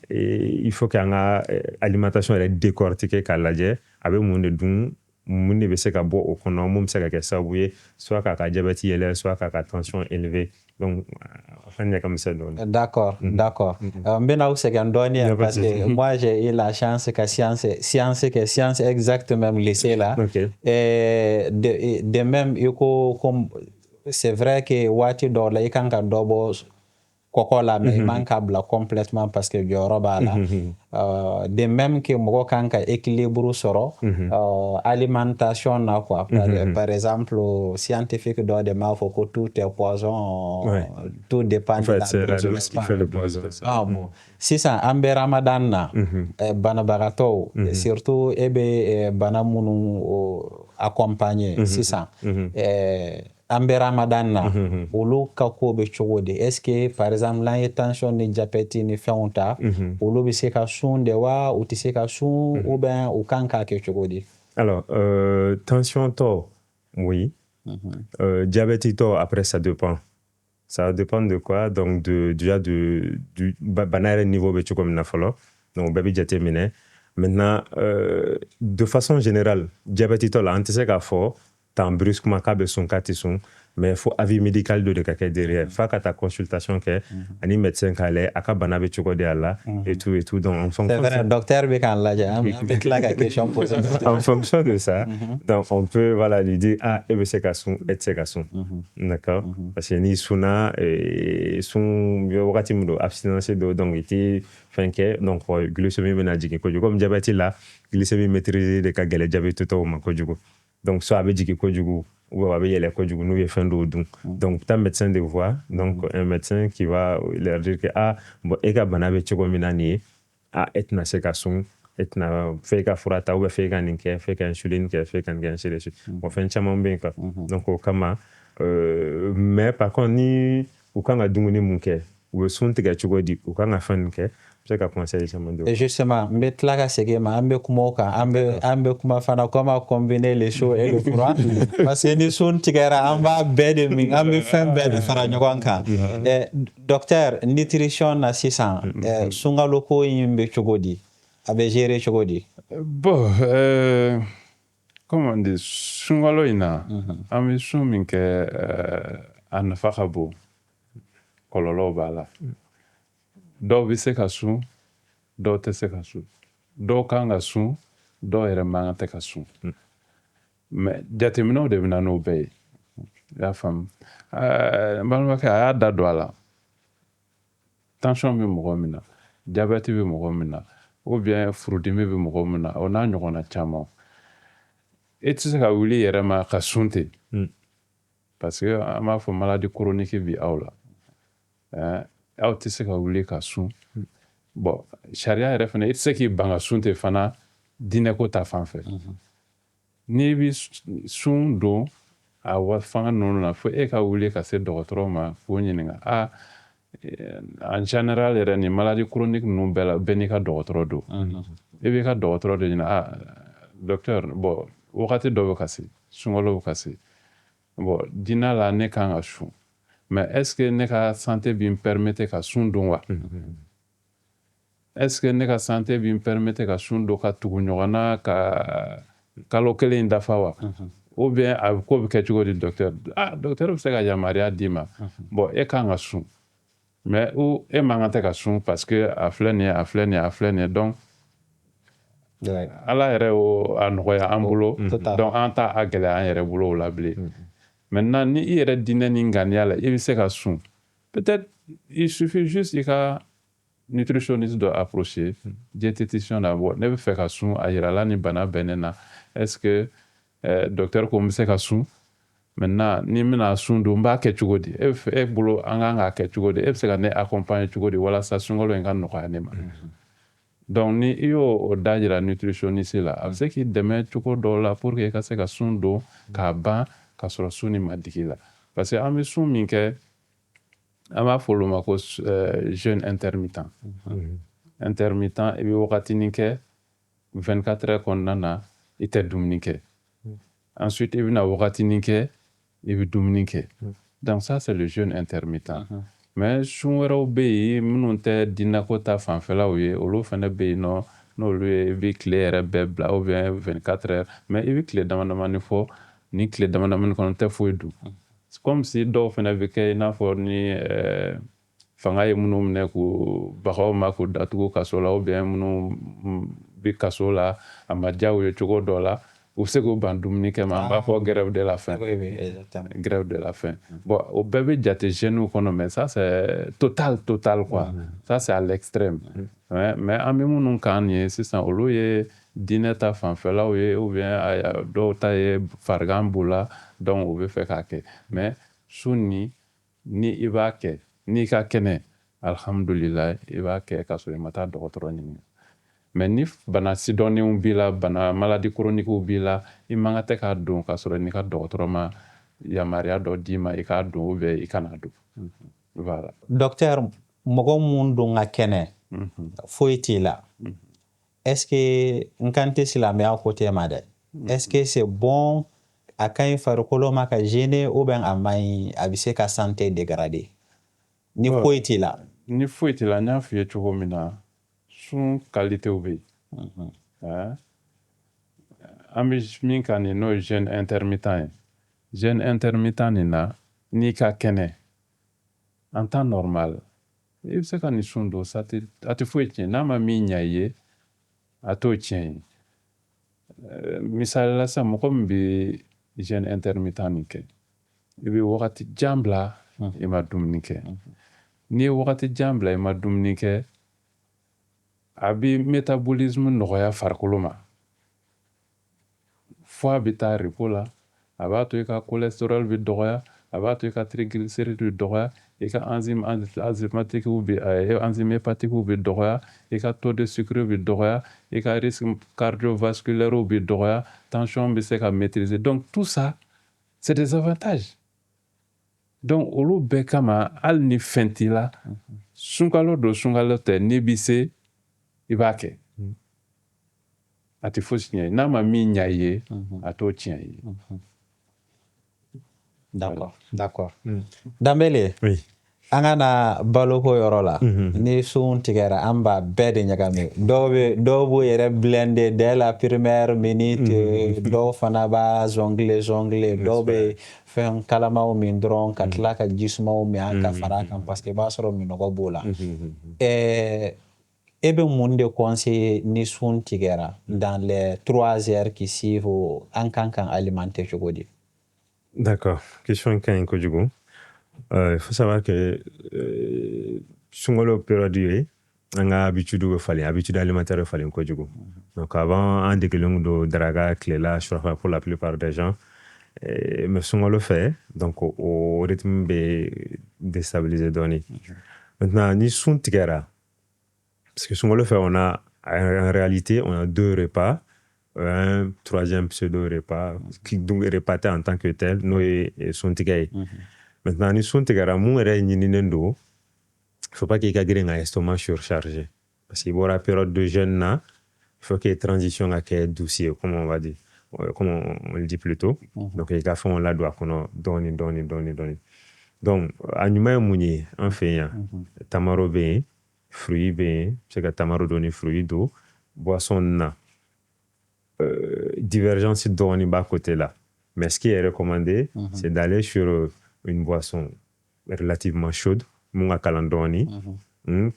il faut qu'an ka alimentation yɛrɛ décortiquer k'a lajɛ a bɛ mun de dun mun de bɛ se ka bɔ o kɔnɔ mun bɛ se ka kɛ sababu ye soit k'a ka diabète yɛlɛ soit k'a ka tension élevé donc fɛn ɲɛ ka misɛn dɔɔni. D'accord. N bɛna aw sɛgɛn dɔɔni parce que moi j'ai eu la chance ka science exacte même lycée là de même i ko comme c'est vrai que waati dɔw la i kan ka dɔ bɔ kɔkɔ la mais i man ka bila complètement parce que jɔyɔrɔ b'a la de même que mɔgɔ kan ka équilibre sɔrɔ alimentation na quoi par exemple scientifique dɔ de m'a fɔ ko tout est poison tout dépend de la dose qui fait le poison bon sisan an bɛ ramadan na banabagatɔw surtout e bɛ bana minnu accompagner sisan an bɛ ramadan na olu ka ko bɛ cogo di est-ce que par exemple n'an ye tension ni diabète ni fɛnw ta olu bɛ se ka sun de wa u tɛ se ka sun ou bien u kan k'a kɛ cogo di. Alors tension tɔ oui diabète tɔ après ça dépend de quoi donc déjà du bana yɛrɛ niveau bɛ cogo min na fɔlɔ donc o bɛɛ bɛ jateminɛ maintenant de façon générale diabète tɔ la an tɛ se k'a fɔ tan brusquement k'a bɛ sun k'a tɛ sun mais il faut avis médical de ka kɛ derrière fa ka ta consultation kɛ ani médecin ka lajɛ a ka bana bɛ cogo di a la et tout donc en fonction c'est vrai docteur bɛ k'an lajɛ an bɛ tila ka question poser en fonction de ça donc on peut voilà lui dire e bɛ se ka sun e tɛ se ka sun d'accord parce que ni sunna sun bɛ wagati min don abstinence don donc i tɛ fɛn kɛ donc glycémie bɛna jigin kojugu comme diabète la glycémie maîtrisée de ka gɛlɛn diabète tɔw ma kojugu donc soit a bɛ jigin kojugu ou a bɛ yɛlɛ kojugu n'u ye fɛn dɔw dun donc ta médecin de voir donc un médecin qui va leur dire que bon e ka bana bɛ cogo min na nin ye e tɛna se ka sun e tɛna fɛ ka fura ta ou bien fɛ ka nin kɛ fɛ ka insuline kɛ fɛ ka nin kɛ ainsi de suite bon fɛn caman bɛ yen quoi donc o kama mais par contre ni u kan ka dumuni mun kɛ u bɛ sun tigɛ cogo di u kan ka fɛn nin kɛ se ka conseil caman di. Et justement n bɛ tila ka segin ma an bɛ kuma o kan an bɛ kuma fana comment combiner les chaud et le froid parce que ni sun tigɛra an b'a bɛɛ de min an bɛ fɛn bɛɛ de fara ɲɔgɔn kan docteur nutrition na sisan sunkalo ko in bɛ cogo di a bɛ gérer cogo di. Bon comment on dit sunkalo in na an bɛ sun min kɛ a nafa ka bon kɔlɔlɔw b'a la dɔw bɛ se ka sun dɔw tɛ se ka sun dɔw kan ka sun dɔw yɛrɛ man kan tɛ ka sun mais jateminɛw de bɛ na n'o bɛɛ ye i y'a faamu n balimakɛ a y'a da don a la tension bɛ mɔgɔ min na diabète bɛ mɔgɔ min na ou bien furudimi bɛ mɔgɔ min na o n'a ɲɔgɔnna caman e tɛ se ka wuli yɛrɛ ma ka sun ten parce que an b'a fɔ maladie chronique bi aw la aw tɛ se ka wuli ka sun bon sariya yɛrɛ fana i tɛ se k'i ban ka sun ten fana diinɛko ta fan fɛ n'i bɛ sun don a fanga ninnu na fo e ka wuli ka se dɔgɔtɔrɔ ma k'o ɲininka en général yɛrɛ nin maladie chronique ninnu bɛɛ la bɛɛ n'i ka dɔgɔtɔrɔ don e b'i ka dɔgɔtɔrɔ de ɲininka docteur bon wagati dɔ bɛ ka se sunkalo bɛ ka se bon diinɛ la ne kan ka sun mais est-ce que ne ka santé bɛ n permettre ka sun don wa est-ce que ne ka santé bɛ n permettre ka sun don ka tugu ɲɔgɔn na ka kalo kelen dafa wa ou bien a ko bɛ kɛ cogo di docteur docteur bɛ se ka yamaruya d'i ma bon e kan ka sun mais ou e man kan tɛ ka sun parce que a filɛ nin ye a filɛ nin ye a filɛ nin ye donc ala yɛrɛ y'o a nɔgɔya an bolo donc an t'a a gɛlɛya an yɛrɛ bolo o la bilen maintenant ni i yɛrɛ diinɛ ni ŋaniya la i bɛ se ka sun peut-être il suffit juste i ka nutritionniste dɔ approcher diététicien na bon ne bɛ fɛ ka sun a yirala ni bana bɛ ne na est-ce que docteur ko n bɛ se ka sun maintenant ni n bɛna sun don n b'a kɛ cogo di e bolo an kan k'a kɛ cogo di e bɛ se ka ne accompagner cogo di walasa sunkalo in ka nɔgɔya ne ma donc ni i y'o da jira nutritionniste la a bɛ se k'i dɛmɛ cogo dɔw la pour que i ka se ka sun don k'a ban ka sɔrɔ sun nin ma digi la parce que an bɛ sun min kɛ an b'a fɔ olu ma ko jeûne intermittent intermittent i bɛ wagatinin kɛ 24 heures kɔnɔna na i tɛ dumuni kɛ ensuite i bɛna wagatinin kɛ i bɛ dumuni kɛ donc ça c'est le jeûne intermittent mais sun wɛrɛw bɛ yen minnu tɛ diinɛko ta fanfɛlaw ye olu fana bɛ yen nɔ n'olu ye i bɛ tile yɛrɛ bɛɛ bila ou bien 24 heures mais i bɛ tile damadamani fɔ ni tile damadamani kɔnɔ tɛ foyi dun comme si dɔw fana bɛ kɛ i n'a fɔ ni fanga ye minnu minɛ k'u bagaw ma k'u datugu kaso la ou bien minnu bɛ kaso la a ma diya u ye cogo dɔ la u bɛ se k'u ban dumuni kɛ ma an b'a fɔ grève de la faim grève de la faim bon o bɛɛ bɛ jate jeûne kɔnɔ mais ça c'est total quoi ça c'est à l'extrême mais an bɛ minnu kan ye sisan olu ye diinɛ ta fanfɛlaw ye ou bien dɔw ta ye farigan b'u la donc u bɛ fɛ k'a kɛ mais sun ni i b'a kɛ n'i ka kɛnɛ alhamdulillah i b'a kɛ k'a sɔrɔ i ma taa dɔgɔtɔrɔ ɲininka mais ni bana sidɔnnenw b'i la bana maladie chronique b'i la i man kan tɛ k'a don k'a sɔrɔ n'i ka dɔgɔtɔrɔ ma yamaruya dɔ d'i ma i k'a don ou bien i kana don voilà. Docteur mɔgɔ mun don ka kɛnɛ foyi t'i la est-ce que n kan tɛ silamɛya côté ma dɛ est-ce que c'est bon a ka ɲi farikolo ma ka jeûner ou bien a man ɲi a bɛ se ka santé dégrader ni foyi t'i la ni foyi t'i la n y'a f'i ye cogo min na sun qualitéw bɛ yen an bɛ min kan nin n'o ye jeûne intermittent ye jeûne intermittent nin na n'i ka kɛnɛ en temps normal i bɛ se ka nin sun don a tɛ foyi tiɲɛ n'a ma min ɲa i ye a t'o tiɲɛ ye misali la sisan mɔgɔ min bɛ jeûne intermittent nin kɛ i bɛ wagati jan bila i ma dumuni kɛ n'i ye wagati jan bila i ma dumuni kɛ a bɛ métabolisme nɔgɔya farikolo ma foie bɛ taa repos la a b'a to i ka cholestérol bɛ dɔgɔya a b'a to i ka triglycéride bɛ dɔgɔya i ka enzyme hépatiques bɛ dɔgɔya i ka taux de sucre bɛ dɔgɔya i ka risque cardiovasculaire bɛ dɔgɔya tension bɛ se ka maîtriser donc tout ça c'est des avantages donc olu bɛɛ kama hali ni fɛn t'i la sunkalo don sunkalo tɛ n'i bɛ se i b'a kɛ a tɛ fosi tiɲɛ ye n'a ma min ɲa i ye a t'o tiɲɛ i ye. D'accord. Dambele, an ka na baloko yɔrɔ la ni sun tigɛra an b'a bɛɛ de ɲagami dɔw b'o yɛrɛ blender dès la première minute dɔw fana b'a jongler dɔw bɛ fɛn kalamaw min dɔrɔn ka tila ka jisumaw min ka fara kan parce que i b'a sɔrɔ minɔgɔ b'o la e bɛ mun de conseiller ni sun tigɛra dans les 3 heures qui suivent an kan alimenter cogo di? D'accord. Question ka ɲi kojugu. Il faut savoir que sunkalo période an ka habitude bɛ falen, habitude alimentaire bɛ falen kojugu. Donc avant an degelen don daraka, tilela, surafana pour la plupart des gens. Mais sunkalo fɛ, donc o rythme bɛ déstabiliser dɔɔni. Maintenant ni sun tigɛra, parce que sunkalo fɛ on a en réalité on a 2 repas. Un 3e pseudo-repas, donc repas en tant que tel, n'o ye sun tigɛ ye. Maintenant, ni sun tigɛra mun yɛrɛ ɲininen don, il ne faut pas qu'il y ait un estomac surchargé. Parce qu'il y aura une période de jeûne là, il faut qu'il y ait transition à qu'il douce, comme on va dire, comme on le dit plus tôt. Donc, il y a fait on la doit qu'on donne. Donc, à nous mêmes mounier, en fait, tamaro bien, fruits bien, c'est que tamaro donne fruits d'eau, boisson na. Divergence d'eau bas côté là. Mais ce qui est recommandé, c'est d'aller sur une boisson relativement chaude, mon kalandoni,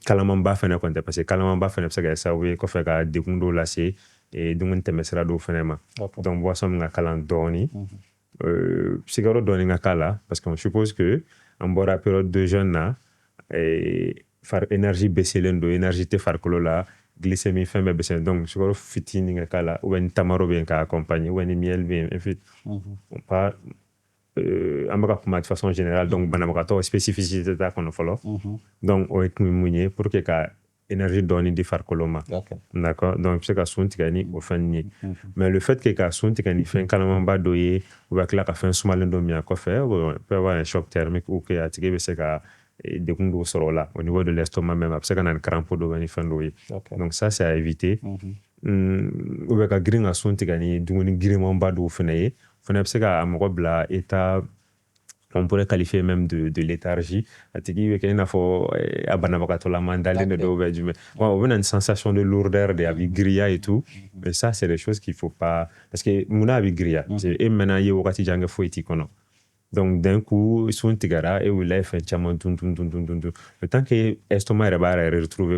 kalamamba fene konte parce que kalamamba fene parce que ça oui ko fait ka dekundo lasé et donc temesra do fenema. Donc boisson mon kalandoni, cigaro doni ngakala parce qu'on suppose que en bora période de jeûne là et faire énergie baisser l'endo énergie te faire là glycémie fin baisser donc cigaro fitini ngakala ou une tamaro bien ka accompagner ou une miel bien en fait on pas de façon générale donc banamakato spécificité ta qu'on follow donc o ek munye pour que ka énergie donne di farkoloma d'accord donc c'est ka sunti kani o fanni mais le fait que ka sunti kani fin kalamamba doye ou ba kla ka fin sumalendo mi ko faire peut avoir un choc thermique ou que atike be se ka de kundo soro là au niveau de l'estomac même parce que na crampe do bani fin doye donc ça c'est à éviter ou ba ka green a sunti kani dungoni green ba do fenaye on pourrait qualifier même de léthargie. On a une sensation de lourdeur, de grilla et tout. Mais ça, c'est des choses qu'il ne faut pas. Parce que Mouna a grilla. Et maintenant, il y a un peu donc, d'un coup, ils sont tigara et où il fait un le temps que l'estomac est retrouvé,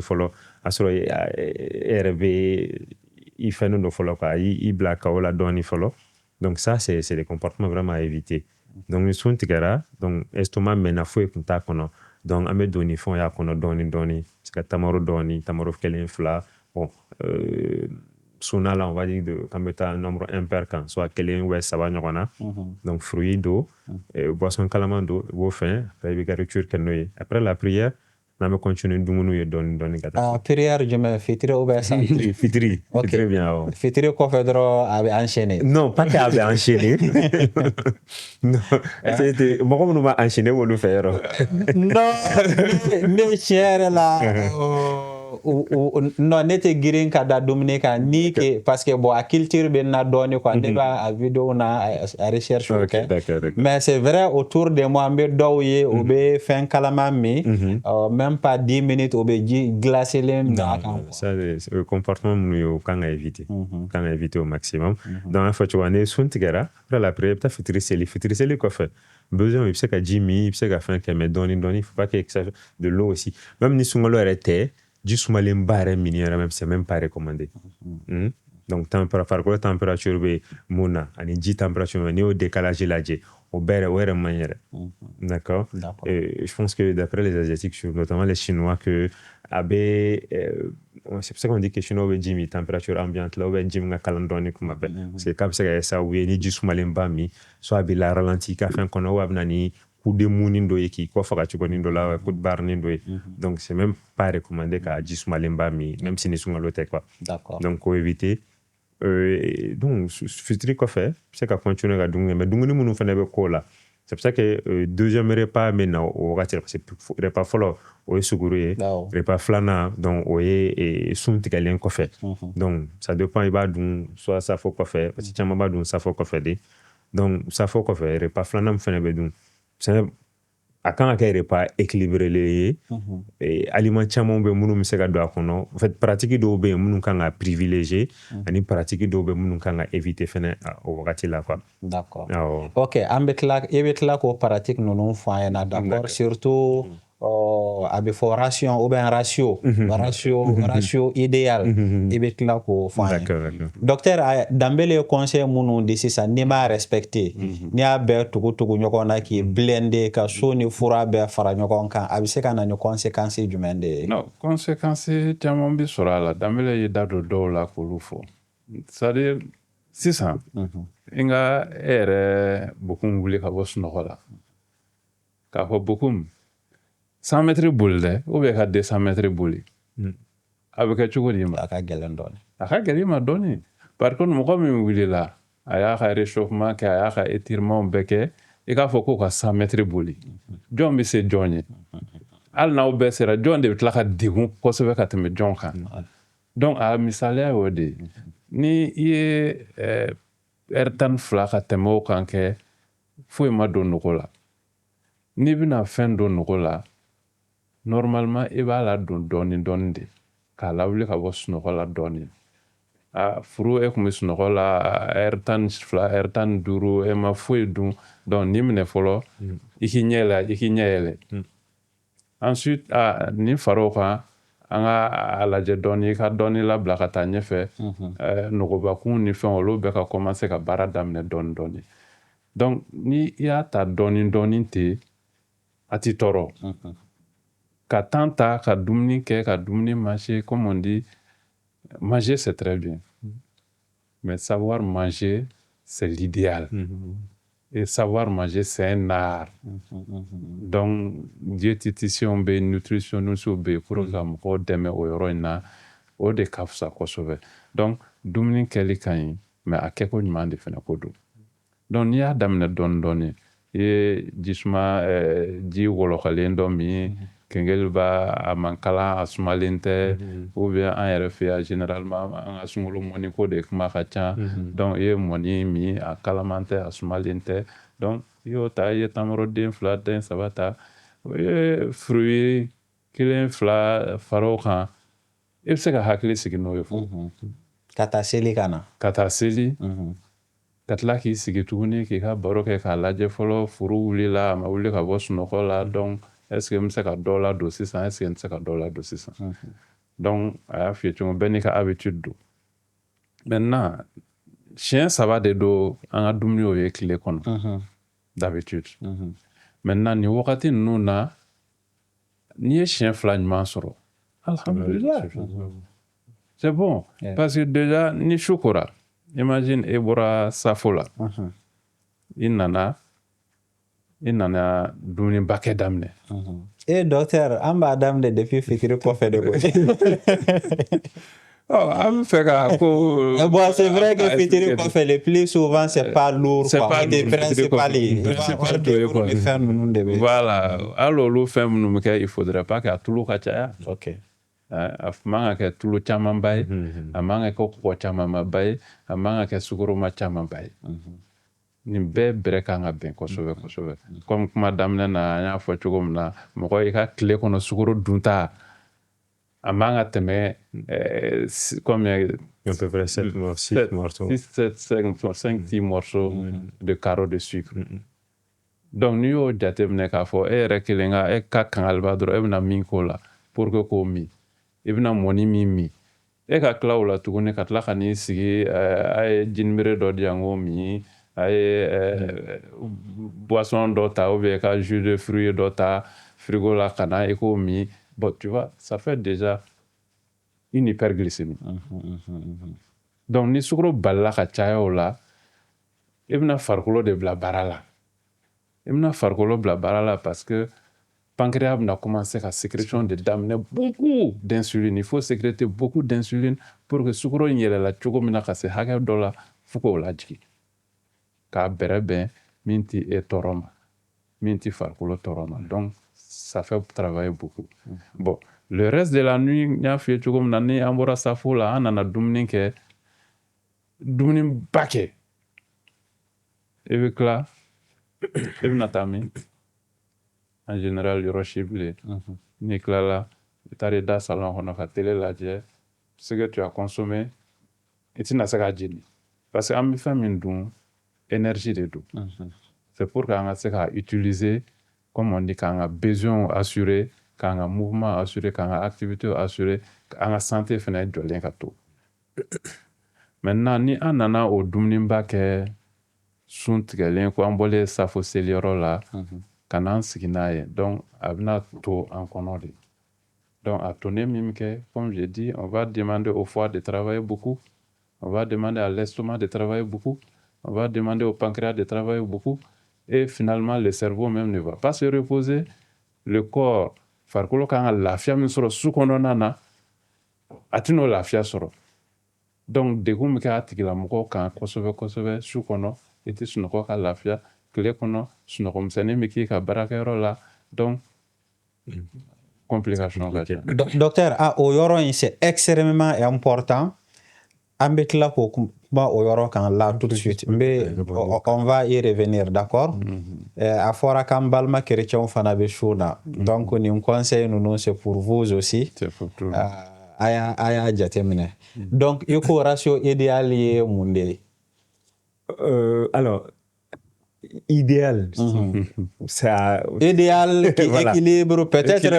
il fait nous follow, il black la donne, follow. Donc ça, c'est des comportements vraiment à éviter. Donc, nous sommes tigara, donc estomac mena fouet kunta kono. Donc, ame doni fon ya kono doni. C'est que tamaro kelen fla. Bon, sona là, on va dire quand tu as un nombre impair quand soit kelen ouais ça va nyona. Donc, fruits d'eau, boisson calamando, beau fin, après rupture kennoye. Après la prière, on va continuer de donner gata. Prière, je me fitri ou bien ça? Fitri, très bien. Fitri qu'on fait droit à enchaîner. Non, pas qu'à enchaîner. Non, c'était moi on m'a enchaîné ou le faire. Non, mais cher là. Non, n'était girin kada dominika ni que parce que bon à culture ben na donné quoi débat à vidéo na à recherche ok. D'accord. Mais c'est vrai autour de moi me doye ou be fin kalama mi même pas 10 minutes ou be glacer les ça le comportement nous quand à éviter quand à éviter au maximum. Donc en fait tu vois né sun tigara après la prière ta fitri seli quoi fait besoin, il sait qu'à Jimmy, il sait qu'à faire qu'il met donné, il faut pas qu'il y ait de l'eau aussi. Même ni sungalo arrêté, du soumalemba minière même, c'est même pas recommandé. Donc, température, mouna, ani ji température, ni au décalage là, au bere, ouais, manière. D'accord. Et je pense que d'après les Asiatiques, notamment les Chinois, que c'est pour ça qu'on dit que Chinois, ouais, Jimmy, température ambiante, là, ouais, Jimmy, calandoni, comme appelle. C'est comme ça que ça, oui, ni du soumalemba mi, soit la ralenti, qu'a fait qu'on a wabnani, coup de mounindo qui quoi faire tu connais là coup de barnindo donc c'est même pas recommandé qu'à juste malemba mi même si nous sommes à l'hôtel quoi. D'accord. Donc faut éviter donc futuri quoi faire c'est qu'à continuer à dunga mais dunga ni munu fane be ko là c'est pour ça que deuxième repas maintenant au ratir parce que repas follow au suguru repas flana donc au et sunti galien ko fait donc ça dépend il va donc soit ça faut quoi faire parce que chama ba donc ça faut quoi faire donc ça faut quoi faire repas flana me fane be donc c'est a kan ka repas équilibré les et aliments caman be munun se ka do a kɔnɔ en fait pratique dɔw be munun kan ka privilégier ani pratique dɔw be munun kan ka éviter fɛnɛ o wagati la quoi. D'accord. OK, an bɛ tila k'o pratique ninnu fɔ an ɲɛna d'accord surtout a bɛ fɔ ration ou bien ratio idéal i bɛ tila k'o fɔ an ye. Docteur Dambele ye conseil minnu di sisan n'i m'a respecté n'i y'a bɛɛ tugu ɲɔgɔn na k'i blender ka so ni fura bɛɛ fara ɲɔgɔn kan a bɛ se ka na ni conséquence jumɛn de ye? Non, conséquence caman bɛ sɔrɔ a la Dambele ye da don dɔw la k'olu fɔ c'est-à-dire sisan n ka e yɛrɛ Bokum wuli ka bɔ sunɔgɔ la k'a fɔ Bokum 100 mètres boli dɛ ou bien ka 200 mètres boli a bɛ kɛ cogo di ma? A ka gɛlɛn dɔɔni. A ka gɛlɛn ma dɔɔni par contre mɔgɔ min wulila a y'a ka réchauffement kɛ a y'a ka étirement bɛɛ kɛ i k'a fɔ k'o ka 100 mètres boli jɔn bɛ se jɔn ye hali n'aw bɛɛ sera jɔn de bɛ tila ka degun kosɛbɛ ka tɛmɛ jɔn kan donc a misaliya y'o de ye ni i ye heure 12 ka tɛmɛ o kan kɛ foyi ma don nogo la n'i bɛna fɛn don nogo la normalement i b'a la don dɔɔni dɔɔni de k'a lawuli ka bɔ sunɔgɔ la dɔɔni furu e kun bɛ sunɔgɔ la heure 12 heure 15 e ma foyi dun donc ni minɛ fɔlɔ i k'i ɲɛ yɛlɛ ensuite ni far'o kan an ka lajɛ dɔɔni i ka dɔɔni labila ka taa ɲɛfɛ nɔgɔbakun ni fɛn olu bɛ ka commencer ka baara daminɛ dɔɔni dɔɔni donc ni i y'a ta dɔɔni dɔɔni ten a ti tɔɔrɔ ka temps ta ka dumuni kɛ ka dumuni manger comme on dit manger c'est très bien mais savoir manger c'est l'idéal et savoir manger c'est un art donc diététicien bɛ nutritionniste bɛ pour ka mɔgɔw dɛmɛ o yɔrɔ in na o de ka fisa kosɛbɛ donc dumuni kɛli ka ɲi mais a kɛko ɲuman de fɛnɛ ko don donc n'i y'a daminɛ dɔɔni dɔɔni i ye ji wɔlɔkɔlen dɔ min kengeli a man kalan a sumalen tɛ ou bien an yɛrɛ fɛ yan généralement an ka sunkalo mɔni ko de kuma ka ca donc i ye mɔni min a kalaman tɛ a sumalen tɛ donc i y'o ta i ye tamaro den 2 den 3 ta i ye fruit 1-2 far'o kan i bɛ se ka hakili sigi n'o ye fo ka taa seli ka na ka taa seli ka tila k'i sigi tuguni k'i ka baro kɛ k'a lajɛ fɔlɔ furu wulila a ma wuli ka bɔ sunɔgɔ la donc est-ce que n bɛ se ka dɔ ladon sisan est-ce que n tɛ se ka dɔ ladon sisan donc a y'a f'i ye cogo bɛɛ n'i ka habitude don maintenant siɲɛ 3 de don an ka dumuni ye tile kɔnɔ d'habitude maintenant nin wagati ninnu na n'i ye siɲɛ 2 ɲuman sɔrɔ alhamdulillah c'est bon parce que déjà ni su kora imagine e bɔra safo la i nana dumuni bakɛ daminɛ docteur an b'a daminɛ depuis fitiri kɔfɛ de koyi an bɛ fɛ ka ko bon c'est vrai que fitiri kɔfɛ le plus souvent c'est pas lourd quoi c'est principal ye fɛn ninnu de bɛ voilà hali olu fɛn minnu bɛ kɛ il faudrait pas que a tulu ka caya ok a man ka kɛ tulu camanba ye a man ka kɛ kɔgɔ camanba ye a man ka kɛ sukoroma camanba ye nin bɛɛ bɛrɛ kan ka bɛn kosɛbɛ kosɛbɛ comme kuma daminɛ na an y'a fɔ cogo min na mɔgɔ i ka tile kɔnɔ sukoro dunta a man ka tɛmɛ comme à peu près 7 morceaux 5-6 morceaux de carreaux de sucre donc n'i y'o jateminɛ k'a fɔ e yɛrɛ kelen ka e ka kangaliba dɔrɔn e bɛna min k'o la pour que k'o min i bɛna mɔni min e ka tila o la tuguni ka tila ka n'i sigi a ye jinibere dɔ di yan k'o min a ye boisson dɔ ta ou bien ka jus de fruit dɔ ta frigo la ka na e k'o min bon tu vois ça fait déjà une hyperglycémie donc ni sukaro balila ka caya o la i bɛna farikolo de bila baara la i bɛna farikolo bila baara la parce que pancréas bɛna commencer ka sécrétion de daminɛ beaucoup d'insuline il faut sécréter beaucoup d'insuline pour que sukaro in yɛlɛla cogo min na ka se hakɛ dɔ la fo k'o lajigin k'a bɛrɛbɛn min tɛ e tɔɔrɔ ma min tɛ farikolo tɔɔrɔ ma donc ça fait travailler beaucoup bon le reste de la nuit n y'a f'i ye cogo min na ni an bɔra safo la an nana dumuni kɛ dumuniba kɛ i bɛ tila i bɛna taa min en général yɔrɔ si bilen n'i tilala i taara i da salon kɔnɔ ka télé lajɛ ce que tu as consommé i tɛna se k'a jeni parce que an bɛ fɛn min dun énergie de don c'est pour qu'an ka se k'a utiliser comme on dit k'an ka besoin assurer k'an ka mouvement assurer k'an ka activité assurer k'an ka santé fɛnɛ jɔlen ka to maintenant ni an nana o dumuniba kɛ sun tigɛlen ko an bɔlen safo seliyɔrɔ la ka n'an sigi n'a ye donc a bɛna to an kɔnɔ de donc a tonen min kɛ comme j'ai dit on va demander au foie de travailler beaucoup on va demander à l'estomac de travailler beaucoup on va demander au pancréas de travailler beaucoup et finalement le cerveau même ne va pas se reposer le corps farikolo kan ka lafiya min sɔrɔ su kɔnɔna na a tɛn'o lafiya sɔrɔ donc degun min kɛ a tigilamɔgɔw kan kosɛbɛ kosɛbɛ su kɔnɔ i tɛ sunɔgɔ ka lafiya tile kɔnɔ sunɔgɔmisɛnnin bɛ k'i ka baarakɛyɔrɔ la donc complication ka ca Docteur, au yɔrɔ in c'est extrêmement important. An bɛ tila k'o kuma o yɔrɔ kan là tout de suite. On va y revenir, d'accord? A fɔra k'an balima chrétiens fana bɛ su na. Donc nin conseil ninnu c'est pour vous aussi. C'est pour tout. A y'a jateminɛ. Donc i ko ratio idéal ye mun de ye? Alors, idéal, ça... Idéal qui Voilà. équilibre peut-être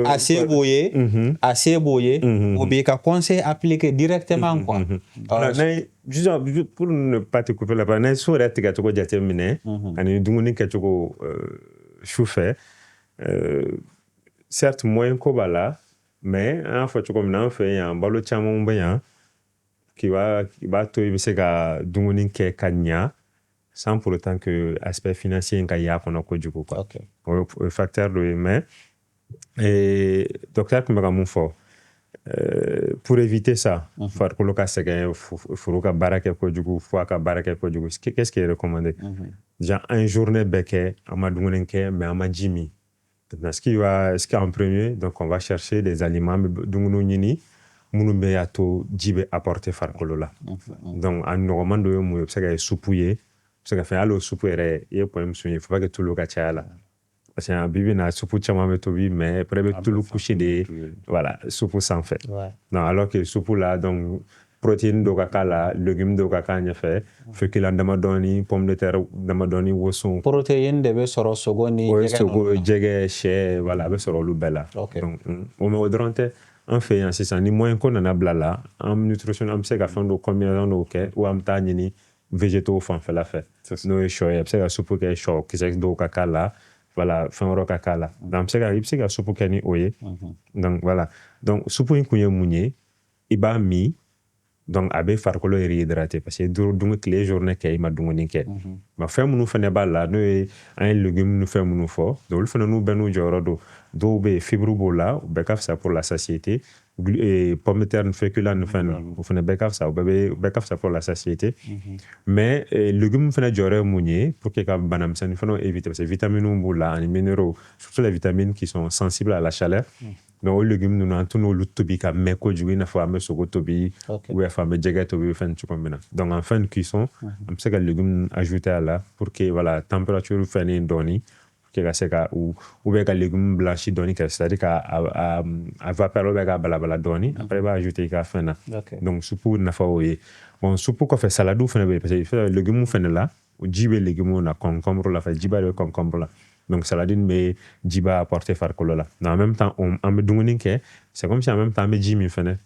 assez bouillé ou bien qu'un conseil appliqué directement quoi. Juste pour ne pas te couper la parole, n'a sur la tika toko jatemine, ani dumuni kachoko chauffé. Certes moins kobala, mais en fait comme on fait un balo chamon bien qui va to ibise ka dumuni ke kanya sans pour autant que aspect financier nka ya kono ko juko quoi. Okay. Le facteur de mais et docteur kumaka mon fort pour éviter ça faire coloca segen furuka baraka ko jugo fois ka baraka ko jugo qu'est-ce qui est recommandé déjà un journée beke ama dumuni ke mais ama jimi. Ce qui en premier, donc on va chercher des aliments dungunu nyini munu be ya to jibe apporter farkolo la. Donc en normalement do mu se ga soupuye, se ga fait allo soupere et point il faut pas que tout le cas là. Parce que bibi na soupu chama metobi mais après tout le coucher des voilà, soupu sans fait. Ouais. Non, alors que soupu là donc protéine do kakala, légumes do kakanya fait, fait que la damadoni, pomme de terre damadoni woson. Protéine de be sɔrɔ sogo ni jɛgɛ sɛ voilà a bɛ sɔrɔ olu bɛɛ la. Okay. Donc o mɛ o dɔrɔn tɛ an fɛ yan sisan ni moyen ko nana bila la an nutrition an bɛ se ka fɛn dɔ combinaison dɔw kɛ ou an bɛ taa ɲini végétaux fanfɛla fɛ n'o ye sɔ ye a bɛ se ka supu kɛ sɔ kisɛ dɔw ka k'a la voilà fɛn wɛrɛw ka k'a la donc i bɛ se ka supu kɛ ni o ye donc voilà donc supu in kun ye mun ye i b'a min donc a bɛ farikolo réhydrater parce que dumuni tile journée kɛ i ma dumuni kɛ mais fɛn minnu fana b'a la n'o ye an ye légumes ni fɛn minnu fɔ donc olu fana n'u bɛɛ n'u jɔyɔrɔ don dɔw bɛ yen fibre b'o la o bɛɛ ka fisa pour la satiété pomme de terre ni féculents ni fɛn o fana bɛɛ ka fisa o bɛɛ ka fisa pour la satiété mais légumes fana jɔyɔrɔ ye mun ye pour que ka banamisɛnnin fana éviter parce que vitamines b'o la ani minéraux surtout les vitamines qui sont sensibles à la chaleur donc o légumes ninnu an tɛ n'olu tobi ka mɛn kojugu i n'a fɔ an bɛ sogo tobi ou bien an bɛ jɛgɛ tobi fɛn cogo min na donc en fin de cuisson an bɛ se ka légumes ajouter à la pour que voilà température fɛnɛ dɔɔni que ka se ka ou bien ka légumes blanchis dɔɔni kɛ c'est à dire ka a vapeur ou bien ka balabala dɔɔni après i b'a ajouter i ka fɛn na donc supu nafa o ye bon supu kɔfɛ salade fɛnɛ bɛ yen parce que légumes fɛnɛ la jibe légumes na concombre la fa jiba le concombre la donc saladine mais jiba apporter farkolo la mais en même temps on me dunguni ke c'est comme si en même temps me jimi fene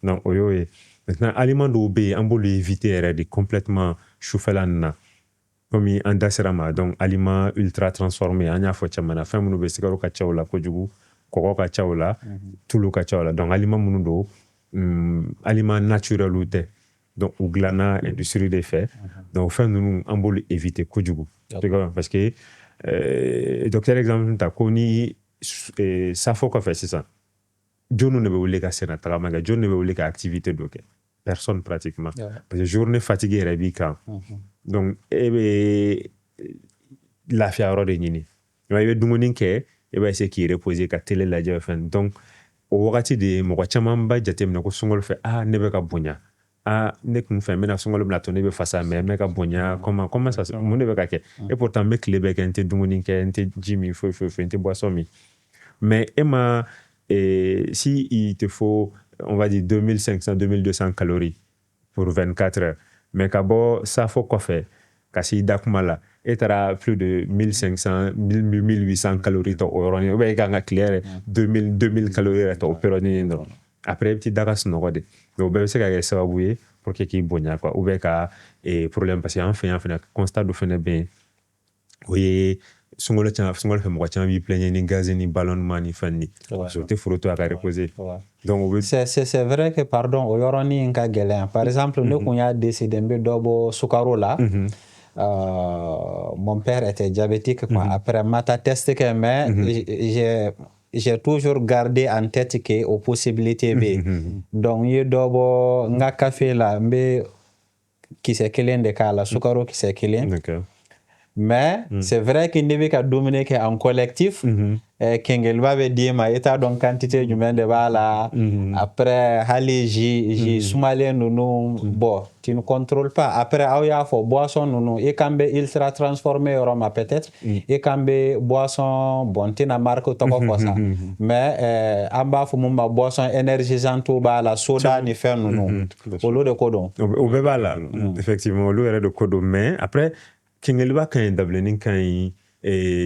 donc oyo e maintenant aliment do be on peut éviter de complètement choufela na comme andasirama donc aliment ultra transformé anya fo chamana fa munu be sigaro ka chawla ko jugu koko ka chawla tulu ka chawla donc aliment munu do aliment naturel ou te donc ou glana industrie des faits donc fa nous on peut éviter ko jugu parce que docteur exemple ta koni safo ko fait c'est ça jonu ne be wuli ka sena tagamaga jonu ne be wuli ka activité doke personne pratiquement parce que journée fatiguée rebi kan donc la fiaro de ñini way dumuni ke e ba essayer ki reposer ka télé la jëf fen donc o wakati de mo ko chama ba jatem na ko sungol fe ne be ka bunya ne kun fe mena sungol na to ne be fasa me ka bunya comment ça mo ne be ka ke et pourtant me clé be ke dumuni ke ente jimi fo ente boisson mi mais si il te faut on va dire 2500 2200 calories pour 24 heures mais kabo ça faut quoi faire kasi dakumala etara plus de 1500 1800 calories to oroni ou bien ganga clair 2000 calories to operoni non après petit dagas no gode donc ben c'est que ça va bouiller pour que qui bonya quoi ou bien ka problème parce que en fait constat do fait bien oui sungolo fe mo cha bi plein ni gaz ni ballonnement ni fanni so te photo à reposer donc c'est vrai que pardon o yoroni nka gelen par exemple ne kunya décidé mbe dobo sukaro là mon père était diabétique quoi après mata test que mais j'ai toujours gardé en tête que aux possibilités B donc y dobo nga café là mbe qui c'est kelen de kala sukaro qui c'est kelen d'accord mais c'est vrai qu'il ne veut qu'à dominer en collectif kengel va be dima eta donc quantité du de bala après hali ji soumalen nous bon tu ne contrôles pas après aoya fo boisson nous et kambe ultra transformé roma peut-être et kambe boisson bon tina marque to ko ça mais amba fo mumba boisson énergisante ou bala soda ni fait nous au lot de codon au bala effectivement au lot de codon mais après Kingelba kan dablenin kan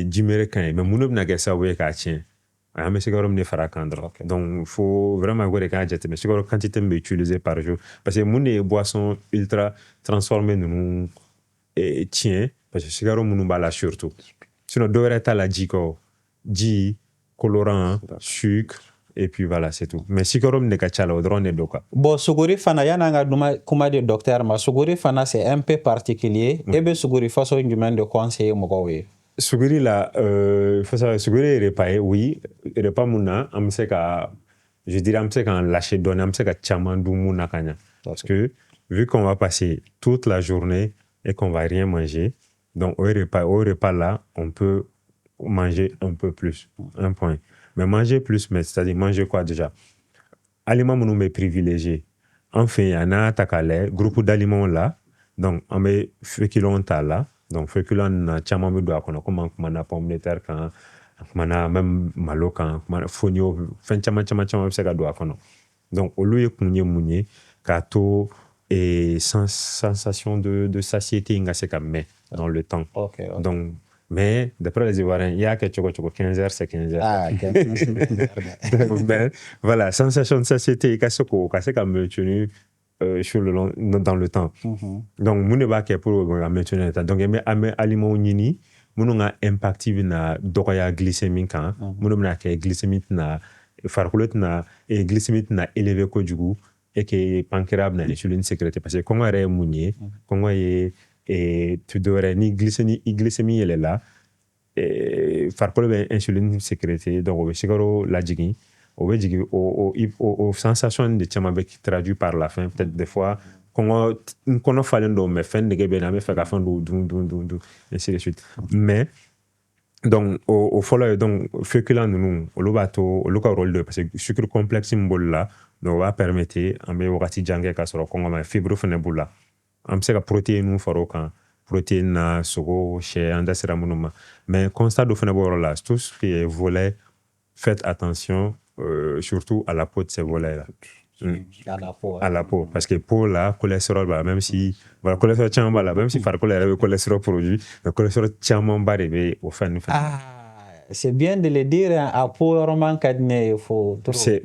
jimere kan mais munob na gesa we ka tien mais c'est comme ne fara kandra donc faut vraiment gore ka jette mais c'est quantité me utiliser par jour parce que mon boisson ultra transformée nous tien parce que c'est comme munu bala surtout sinon devrait ta la jiko ji colorant sucre et puis voilà c'est tout mais si korom ne ka chala odron ne doka bon suguri fana yana nga duma kuma de docteur ma suguri fana c'est un peu particulier et be suguri façon humaine de conseiller mo ko we suguri la suguri repas oui repas muna amseka je dirais amseka lâcher donner amseka chamandu muna kanya parce que vu qu'on va passer toute la journée et qu'on va rien manger donc au repas là on peut manger un peu plus un point. Mais manger plus, mais c'est-à-dire manger quoi déjà? Aliments nous mais privilégiés. Enfin, il y en a takale, groupe d'aliments là. Donc, on met féculents là. Donc, féculents na chama me doit kono comme na pomme de terre quand mana même malo quand mana fonio fin chama se ka doit kono. Donc, au lieu kunye munye kato et sensation de satiété nga se ka met dans le temps. Okay. Donc mais d'après les Ivoiriens, il y a que 15 heures, c'est 15 heures. Ah, okay. Ben, voilà, sensation de satiété, c'est comme maintenu sur le long, dans le temps. Donc, mon débat est pour maintenir le temps. Donc, il y a des aliments qui ont un impact na doya glycémique. Mon a glycémique na farkulet na et glycémique na élevé ko du goût et que pancréas na insuline sécrétée parce que comment est mounier, comment est et tu devrais ni glycémie elle est là et farkolo ben insuline sécrétée donc au sigaro la jigi au sensation de chamabe qui traduit par la faim peut-être des fois qu'on fallait do me fin de gebe me fait ka fin do ainsi de suite mais donc au follow donc féculent nous au lobato au local rôle de parce que sucre complexe symbole là donc va permettre en be wakati jange ka soro kongo ma fibre fenebula am se ka protéine faro kan protéine na sogo chez andasira munuma mais constat do fene boro là tout ce qui est volet faites attention surtout à la peau de ces volets là à la peau. à la peau. Parce que peau, là, cholestérol, bah, même si, voilà, cholestérol, tiens, là, même si farcole, il y a le cholestérol produit, le cholestérol, tiens, mon bas, au fin. Ah, c'est bien de le dire, hein, à peau, roman, il faut trop. C'est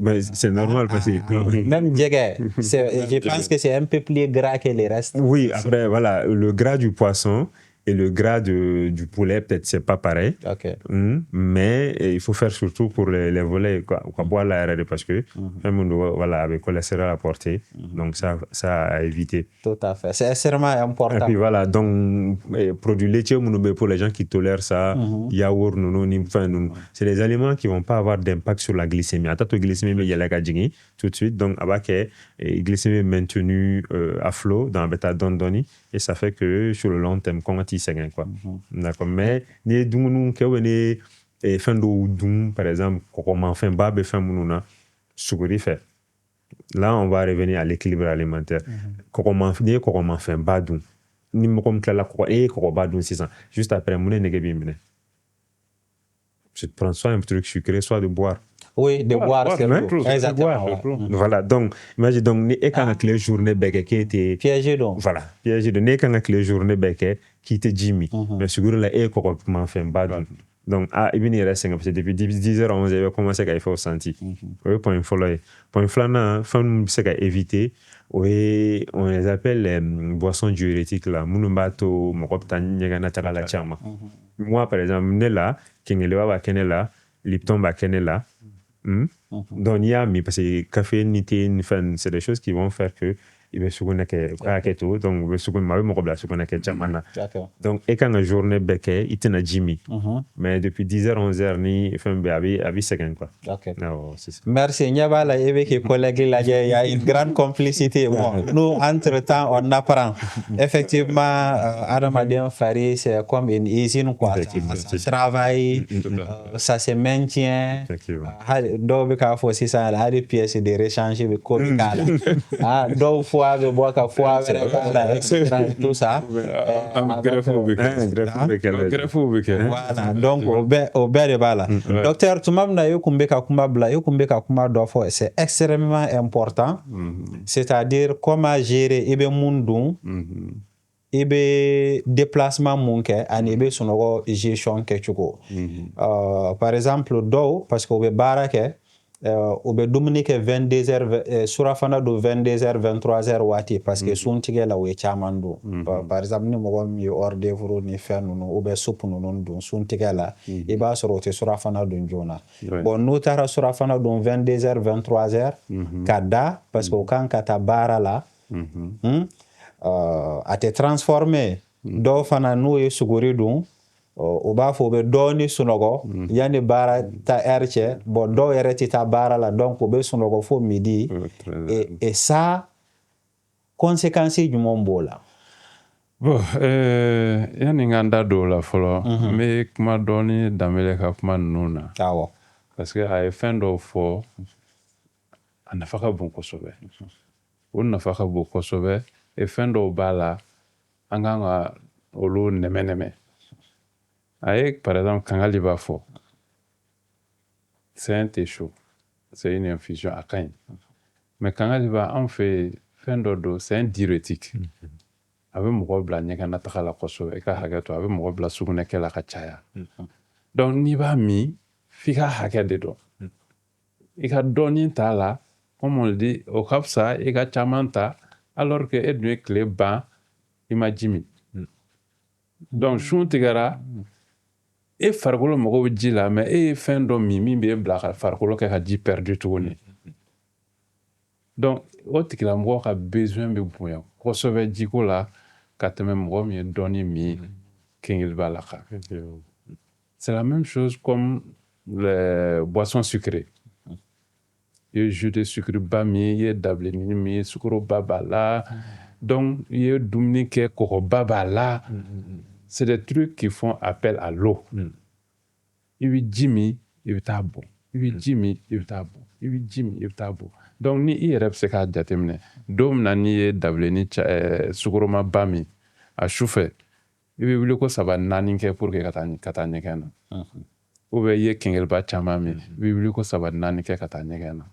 normal parce que. Même Djege, je pense que c'est un peu plus gras que les restes. Oui, après, voilà, le gras du poisson et le gras du poulet, peut-être, c'est pas pareil. Ok. Mais il faut faire surtout pour les volets, quoi, boire la RD parce que, voilà, avec cholestérol à porter. Donc, ça à éviter. Tout à fait. C'est extrêmement important. Et puis voilà, donc, produits laitiers, pour les gens qui tolèrent ça, yaourt, c'est des aliments qui vont pas avoir d'impact sur la glycémie. Attends, la glycémie, il y a la gagini tout de suite. Donc, avec la glycémie maintenue à flot dans la bêta-dondoni, et ça fait que sur le long terme, comment tu sais, quoi. D'accord. Mais, les dounou, et fin de par exemple, comment fin bab et fin moununa, souguri fait. Là, on va revenir à l'équilibre alimentaire. Comment fin badou. Ni me comme la quoi et comment badou c'est ça. Juste après, mon nègre bimine. Je prends soit un truc sucré, soit de boire. Oui, de boire, c'est tout. Exactement. Voilà, donc, imagine donc, ni quand les journées béquet qui étaient. Piégé donc. Voilà, piégé de ni quand les journées béquet qui étaient Jimmy. Mais sûr, là, et comment fin badou. Donc, il reste parce que depuis 10h, 11h, commencé à faire senti. Oui, point follow. Point flanant, femme, c'est qu'à éviter. Oui, on les appelle les boissons diurétiques là. Mounumbato, Mokoptan, Yagana Takala Chama. Moi, par exemple, Nela, Kengelewa Kenela, Lipton Bakenela. Donc, il y a, parce que café, nité, c'est des choses qui vont faire que il va se connaître tout donc il va se connaître donc et quand la journée béquet il tient à Jimmy mais depuis 10h 11h ni fin abi second quoi. Merci Nyabala et mes collègues là il y a une grande complicité. Bon, nous entre temps on apprend effectivement Adam Adien Fari c'est comme une usine quoi, ça travaille, ça se maintient donc il faut aussi ça là des pièces de rechange de comique ah donc de bois qu'à foire tout ça voilà donc au de bala docteur tumam na yokumbe ka kuma do fo c'est extrêmement important c'est-à-dire comment gérer ibe mundun ibe déplacement munke ani ibe sonogo gestion ke chuko par exemple do parce que obe barake obe dominique 22h surafana do 22h 23h wati parce que sun tige la we chamando par exemple ni mo mi hors d'œuvre ni faire no obe soupe no don sun tige la e ba soro te surafana do jona bon no tara surafana do 22h 23h kada parce que kan kata bara la a te transformer do fana no e suguri dun o ba fo be doni sunogo yani bara ta erche bon do ereti ta bara la donc o be sunogo fo midi et ça conséquence du mombola bon yani nganda do la folo mais kuma doni damele ka kuma nuna awo parce que ay fendo fo anafaka bon kosobe on nafaka bon kosobe e fendo bala anganga olo nemeneme Avec, par exemple, Kangali Bafo, c'est un thé chaud, c'est une infusion à cagne. Mais Kangali Bafo, on fait fin d'odo, c'est un diurétique. Avec mon bla nyakana takala koso, et ka hagato, avec mon bla sugune ke la kachaya. Donc, ni ba mi, fika hagade do. Et ka doni ta la, comme on le dit, au kapsa, et ka chamanta, alors que est d'une clé ban, il m'a jimi. Donc, chou tigara, e farikolo mago bɛ ji la mais e ye fɛn dɔ min bɛ bila ka farikolo kɛ ka ji perdu tuguni donc o tigilamɔgɔ ka besoin bɛ bonya kosɛbɛ jiko la ka tɛmɛ mɔgɔ min ye dɔɔni min kengeli b'a la kan c'est la même chose comme les boissons sucrées i ye jus de sucre ba min i ye dabileni min sukaro ba b'a la donc i ye dumuni kɛ kɔgɔba b'a la c'est des trucs qui font appel à l'eau. Il veut Jimmy, il veut tabou. Il veut Jimmy, il veut tabou. Il veut Jimmy, il veut tabou. Donc ni i rep se ka jatemne. Dom na ni dableni sukoroma bami a chauffé. Il veut wuli ko saba nani ke pour que kata nyekena. Ou be ye kengel ba chama mi. Il veut wuli ko saba nani ke kata nyekena.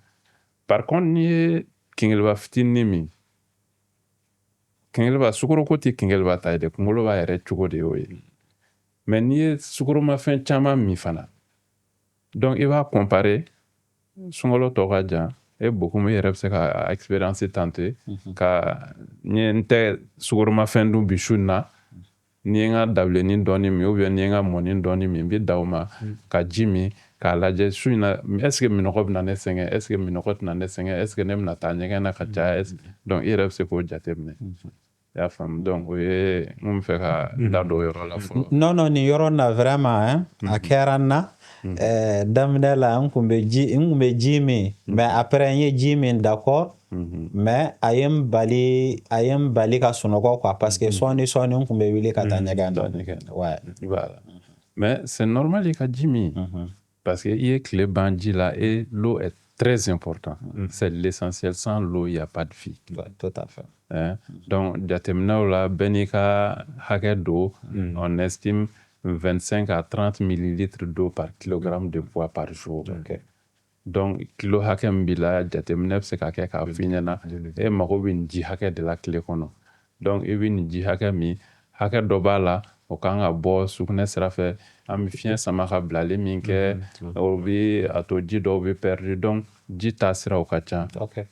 Par contre ni kɛngɛliba fitinin min kɛngɛliba sukoroko tɛ kɛngɛliba ta ye dɛ kunkolo b'a yɛrɛ cogo de y'o ye mais n'i ye sukoromafɛn caman min fana donc i b'a comparer sunkalo tɔ ka jan bokum i yɛrɛ bɛ se ka expérience tante ka n tɛ sukoromafɛn dun bi su in na ni ye n ka dabilennin dɔɔni min ou bien ni ye n ka mɔni dɔɔni min n bɛ da o ma ka ji min k'a lajɛ su in na est ce que minɔgɔ bɛna ne sɛgɛn est ce que minɔgɔ tɛna ne sɛgɛn est ce que ne bɛna taa ɲɛgɛn na ka caya donc i yɛrɛ bɛ se k'o jateminɛ i y'a faamu donc o ye n kun bɛ fɛ ka da don o yɔrɔ la fɔlɔ. non non nin yɔrɔ na vraiment a kɛra n na daminɛ la n kun bɛ ji min mais après n ye ji min d'accord mais a ye n bali ka sunɔgɔ quoi parce que sɔɔni n kun bɛ wuli ka taa ɲɛgɛn na ouais voilà mais c'est normal i ka ji min parce que i ye tile ban ji la et l'eau est très important c'est l'essentiel sans l'eau il y a pas de vie ouais, tout à fait donc jateminɛw la bɛɛ n'i ka hakɛ don on estime 25 à 30 millilitres d'eau par kilogramme de poids par jour donc kilo hakɛ min b'i la jateminɛ bɛ se ka kɛ k'a f'i ɲɛna e mago bɛ nin ji hakɛ de la tile kɔnɔ donc i bɛ nin ji hakɛ min hakɛ dɔ b'a la o kan ka bɔ sugunɛ sira fɛ an bɛ fiɲɛ sama ka bilali min kɛ o bɛ a to ji dɔw bɛ perdu donc ji taa siraw ka ca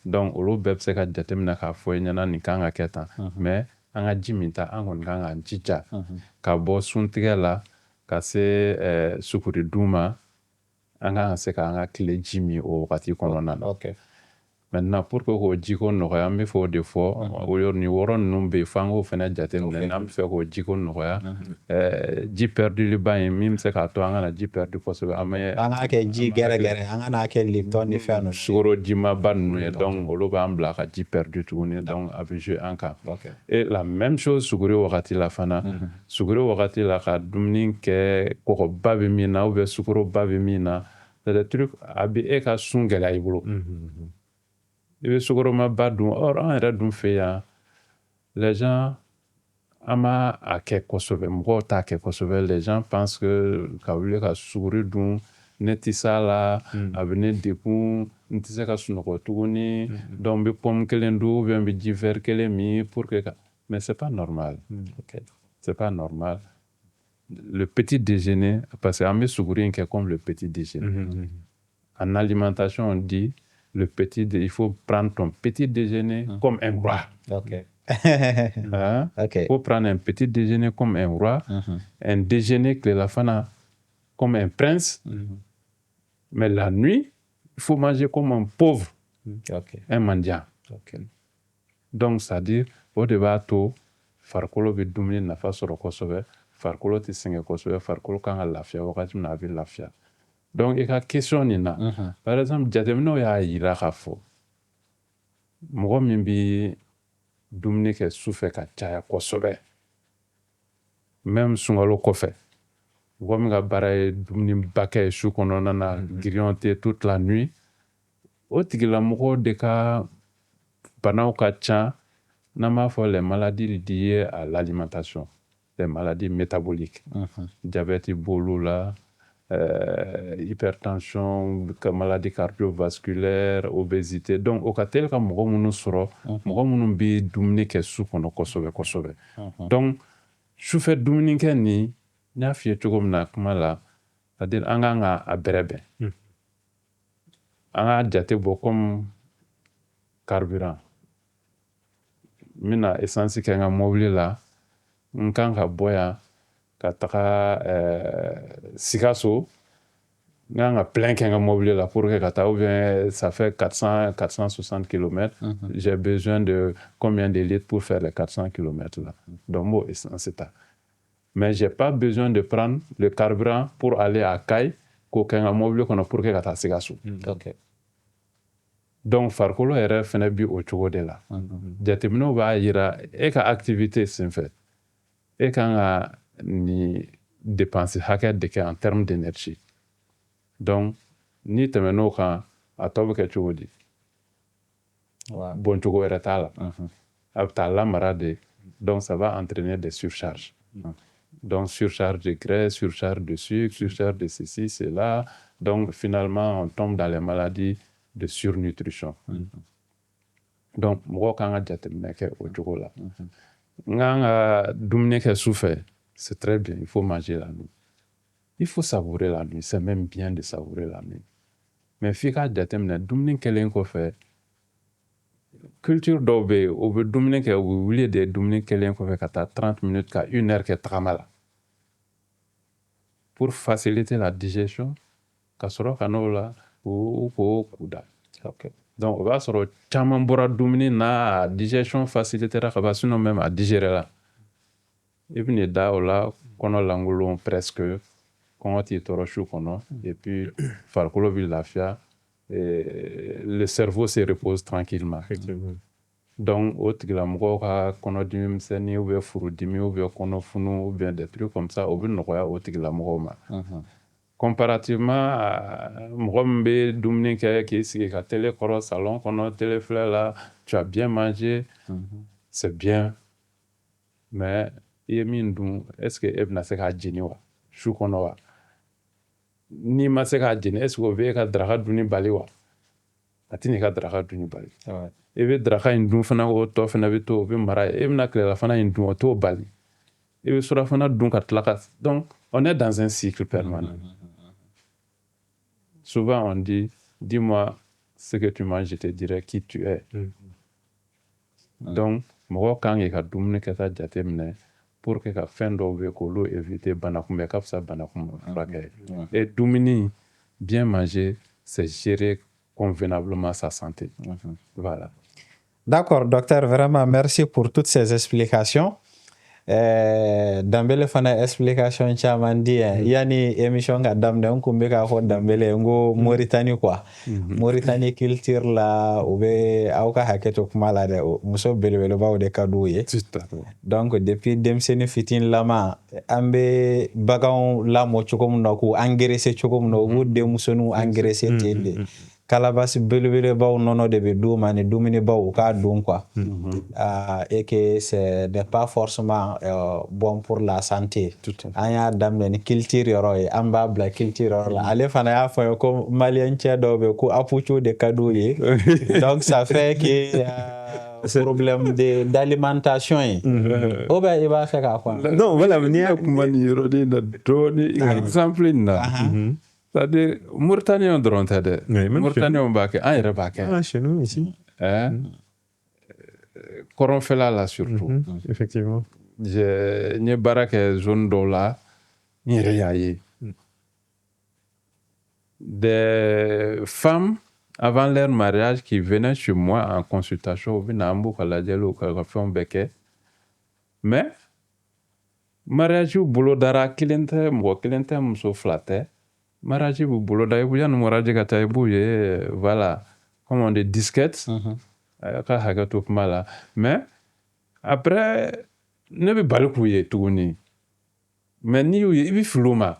donc olu bɛɛ bɛ se ka jateminɛ k'a fɔ i ɲɛna nin kan ka kɛ tan mais an ka ji min ta an kɔni kan ka jija ka bɔ suntigɛ la ka se sukuri dun ma an kan ka se k'an ka tile ji min o wagati kɔnɔna na maintenant pour que k'o jiko nɔgɔya an bɛ fɛ o de fɔ o nin yɔrɔ ninnu bɛ yen f'an k'o fana jateminɛ n'an bɛ fɛ k'o jiko nɔgɔya ji perdiliba in min bɛ se k'a to an kana ji perdu kosɛbɛ an k'a kɛ ji gɛrɛgɛrɛ an kana kɛ Lipton ni fɛn ninnu sukorodimaba ninnu ye donc olu b'an bila ka ji perdu tuguni donc a bɛ jouer an kan et la même chose suguri wagati la fana suguri wagati la ka dumuni kɛ kɔgɔba bɛ min na ou bien sukoroba bɛ min na c'est des trucs a bɛ e ka sun gɛlɛya i bolo i bɛ sukoromaba dun or an yɛrɛ dun fɛ yan les gens an b'a kɛ kosɛbɛ mɔgɔw t'a kɛ kosɛbɛ les gens pensent que ka wuli ka suguri dun ne tɛ s'a la a bɛ ne degun n tɛ se ka sunɔgɔ tuguni donc n bɛ pomme kelen dun ou bien n bɛ ji verre kelen min pour que mais c'est pas normal c'est pas normal le petit déjeuner parce que an bɛ suguri in kɛ comme le petit déjeuner en alimentation on dit il faut prendre ton petit déjeuner comme un roi. Il faut prendre un petit déjeuner comme un roi, un déjeuner que la fana comme un prince, mais la nuit, il faut manger comme un pauvre, un mendiant. Donc, c'est-à-dire, au début, farikolo bɛ dumuni nafa sɔrɔ kosɛbɛ, farikolo tɛ sɛgɛn kosɛbɛ, farikolo kan ka lafiya wagati min na a bɛ lafiya. Donc i ka question nin na par exemple jateminɛw y'a yira k'a fɔ mɔgɔ min bɛ dumuni kɛ sufɛ ka caya kosɛbɛ même sunkalo kɔfɛ mɔgɔ min ka baara ye dumuniba kɛ su kɔnɔna na grignoter toute la nuit o tigilamɔgɔ de ka banaw ka ca n'an b'a fɔ les maladies liées à l'alimentation les maladies métaboliques diabète b'olu la hypertension, maladie cardiovasculaire, obésité. Donc, au cas tel que mɔgɔ minnu sɔrɔ, mɔgɔ minnu bɛ dumuni kɛ su kɔnɔ kosɛbɛ kosɛbɛ. Donc, sufɛ dumunikɛ nin, n y'a f'i ye cogo min na kuma la, c'est-à-dire an kan ka a bɛrɛbɛn. An ka jate bɔ comme carburant. N bɛna essence kɛ n ka mobili la, n kan ka bɔ yan ka taga Sikaso n kan ka plein kɛ n ka mobili la pour que ka taa ou bien ça fait 460 km j'ai besoin de combien de litres pour faire les 400 km là donc bon c'est ça mais j'ai pas besoin de prendre le carburant pour aller à Kay k'o kɛ n ka mobili kɔnɔ pour que ka taa Sikaso donc farikolo yɛrɛ fɛnɛ bi o cogo de la jateminɛw b'a yira e ka activité senfɛ e kan ka ni dépense hakɛ de kɛ en termes d'énergie donc ni tɛmɛn'o kan a tɔ bɛ kɛ cogo di bon cogo wɛrɛ t'a la a bɛ taa lamara de donc ça va entraîner des surcharges donc surcharge de graisse surcharge de sucre surcharge de ceci cela donc finalement on tombe dans les maladies de surnutrition Donc mɔgɔw kan ka jateminɛ kɛ o cogo la. N kan ka dumuni kɛ su fɛ, c'est très bien, il faut manger la nuit. Il faut savourer la nuit, c'est même bien de savourer la nuit. Mais f'i ka jateminɛ dumuni kɛlen kɔfɛ, culture dɔw bɛ yen o bɛ dumuni kɛ, u bɛ wuli de dumuni kɛlen kɔfɛ ka taa 30 minutes ka 1 heure kɛ tagama la. Pour faciliter la digestion, ka sɔrɔ ka n'o la k'o kuda. Ok. Donc o b'a sɔrɔ caman bɔra dumuni na, a digestion facilitera ka ban, sinon même a digérer la. I bɛ n'i da o la kɔnɔ lankolon presque, kɔngɔ t'i tɔɔrɔ su kɔnɔ, et puis farikolo bɛ lafiya, le cerveau se repose tranquillement. Effectivement. Donc o tigilamɔgɔw ka kɔnɔdimi misɛnnin ou bien furudimi ou bien kɔnɔfunu ou bien des trucs comme ça o bɛ nɔgɔya o tigilamɔgɔw ma. Comparativement à mɔgɔ min bɛ dumuni kɛ k'i sigi ka télé kɔrɔ salon kɔnɔ télé filɛ la, tu as bien mangé, c'est bien, mais i ye min dun est-ce que e bɛna se k'a jeni wa su kɔnɔ wa? N'i ma se k'a jeni est-ce que o bɛ e ka daraka dunni bali wa? A tɛ n'i ka daraka dunni bali. I bɛ daraka in dun fana o tɔ fana bɛ to o bɛ mara ye, e bɛna tilelafana in dun o t'o bali, i bɛ surafana dun ka tila ka, donc on est dans un cycle permanent. Souvent on dit, dis-moi ce que tu manges, je te dirai qui tu es. Donc mɔgɔ kan k'i ka dumuni kɛta jateminɛ pour que ka fɛn dɔw bɛ k'olu éviter banakunbɛn ka fisa banakunbɛn furakɛ ye. Et dumuni bien manger, c'est gérer convenablement sa santé. Voilà. D'accord, docteur, vraiment merci pour toutes ces explications. Dambele fana explication caman di yani émission ka daminɛ n kun bɛ k'a fɔ Dambele n ko Mauritanie quoi. Mauritanie culture la u bɛ aw ka hakɛ to kuma la dɛ, muso belebelebaw de ka d'u ye. Donc depuis denmisɛnnin fitininlama an bɛ baganw lamɔ cogo min na k'u engraisser cogo min na u b'u denmusoninw engraisser ten de. Kalabasi belebelebaw nɔnɔ de bɛ d'u ma ni dumunibaw u k'a dun quoi. Et que ce n'est pas forcément bon pour la santé. An y'a daminɛ ni culture yɔrɔ ye, an b'a bila culture yɔrɔ la. Ale fana y'a fɔ ko malien cɛ dɔw bɛ ko apucho de ka d'u ye. Donc ça fait que problème d'alimentation ye. O bɛ i b'a fɛ k'a fɔ. Non, voilà, n'i y'a kuma nin yɔrɔnin na dɔɔni exemple in na. C'est-à-dire Mauritaniens dɔrɔn tɛ dɛ. Mauritaniens b'a kɛ, an yɛrɛ b'a kɛ. Ah, chez nous ici. Kɔrɔnfɛla la surtout. Effectivement. N ye baara kɛ zone dɔw la, n yɛrɛ y'a ye. Des femmes avant leur mariage qui venaient chez moi en consultation, u bɛ na an b'u ka lajɛliw kɛ ka fɛnw bɛɛ kɛ, mais mariage bolo dara kelen tɛ, mɔgɔ kelen tɛ, muso fila tɛ. Mariage b'u bolo da, yani mariage ka taa i b'u ye, voilà, comme on dit disquette. A ka hakɛ to kuma la, mais après ne bɛ bali k'u ye tuguni, mais n'i y'u ye i bɛ fili u ma.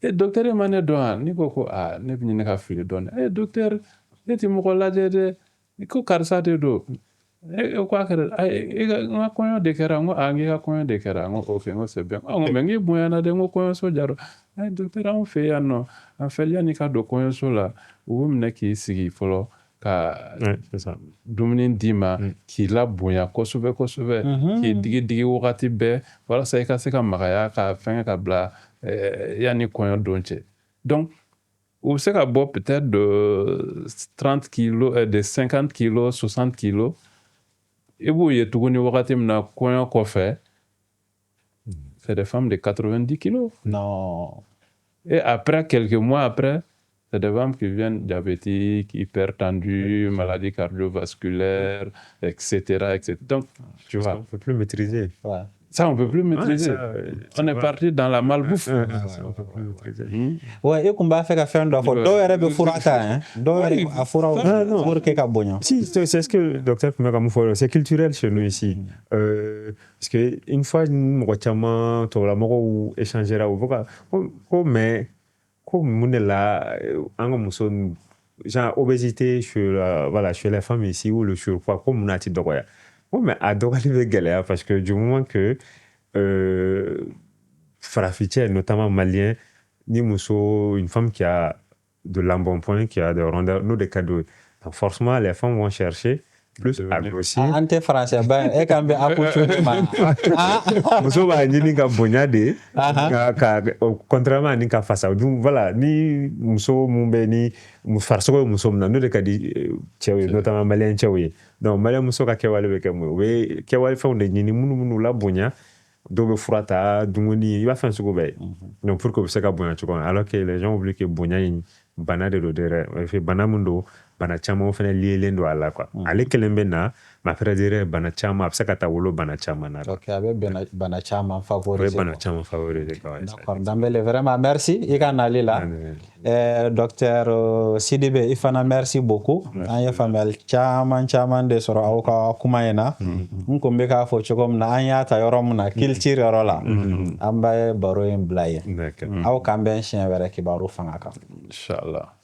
Docteur e ma ne dɔn wa? N'i ko ko ne bɛ ɲini ka fili dɔɔni. Docteur e tɛ mɔgɔ lajɛ dɛ, ko karisa de don. E ko a kɛra n ka kɔɲɔ de kɛra, n ko n k'i ka kɔɲɔ de kɛra, n ko ok, n ko c'est bien. Mais n k'i bonyana dɛ, n ko kɔɲɔso jara. Docteur anw fɛ yan nɔ, en fait yan'i ka don kɔɲɔso la, u bɛ minɛ k'i sigi fɔlɔ ka dumuni d'i ma, k'i labonya kosɛbɛ kosɛbɛ, k'i digi digi wagati bɛɛ walasa i ka se ka magaya ka fɛngɛ ka bila yanni kɔɲɔ don cɛ. Donc u bɛ se ka bɔ peut-être de 30 kilos, de 50 kilos, 60 kilos. I b'u ye tuguni wagati min na kɔɲɔ kɔfɛ, c'est des femmes de 90 kilos. Non. Et après, quelques mois après, c'est des femmes qui viennent diabétiques, hypertendues, maladies cardiovasculaires, etc., etc. Donc, tu vois. On ne peut plus maîtriser. Ouais. Ça, on ne peut plus maîtriser. On est parti dans la malbouffe. On ne peut plus maîtriser. Ouais, et qu'on va faire faire un doigt. Dɔw yɛrɛ bɛ fura ta, hein. Dɔw yɛrɛ a fura pour que ka bonya. Si, c'est ce que le docteur Kumeka, c'est culturel chez nous ici. Parce que une fois, mɔgɔ caman tɔgɔlamɔgɔw échangera u bɛ ko mais ko mun de la an ka muso genre obésité chez les femmes ici ou le surpoids ko mun na ti dɔgɔya. Mais a dɔgɔyali bɛ gɛlɛya parce que du moment que farafin, notamment malien, ni muso, une femme qui a de l'embonpoint, qui a des rondeurs, nous des cadeaux. Donc forcément, les femmes vont chercher plus a bɛ aussi an tɛ français ba e kan bɛ accoucher ma muso b'a ɲini ka bonya de ka contrairement ni ka fasa dun voilà ni muso mun bɛ ni farisogo ye muso min na n'o de ka di cɛw ye notamment maliyɛn cɛw ye donc maliyɛn muso ka kɛwale bɛ kɛ mun ye u bɛ kɛwale fɛnw de ɲini minnu la bonya dɔw bɛ fura ta dumuni i b'a fɛn sugu bɛɛ donc pour que u bɛ se ka bonya cogo min alors que les gens oublient que bonya in bana de don dɛ bana min don bana caman fana liélen don a la quoi ale kelen bɛ na mais après dire bana caman a bɛ se ka taa wolo bana caman na ok a bɛ bana caman favoriser bana caman favoriser d'accord Dembele vraiment merci i ka nali la docteur Sidibe i fana merci beaucoup an ye faamuyali caman de sɔrɔ aw ka kuma in na n kun bɛ k'a fɔ cogo min na an y'a ta yɔrɔ min na culture yɔrɔ la an bɛ baro in bila yen aw k'an bɛn siɲɛ wɛrɛ kibaru fanga kan Inch'Allah.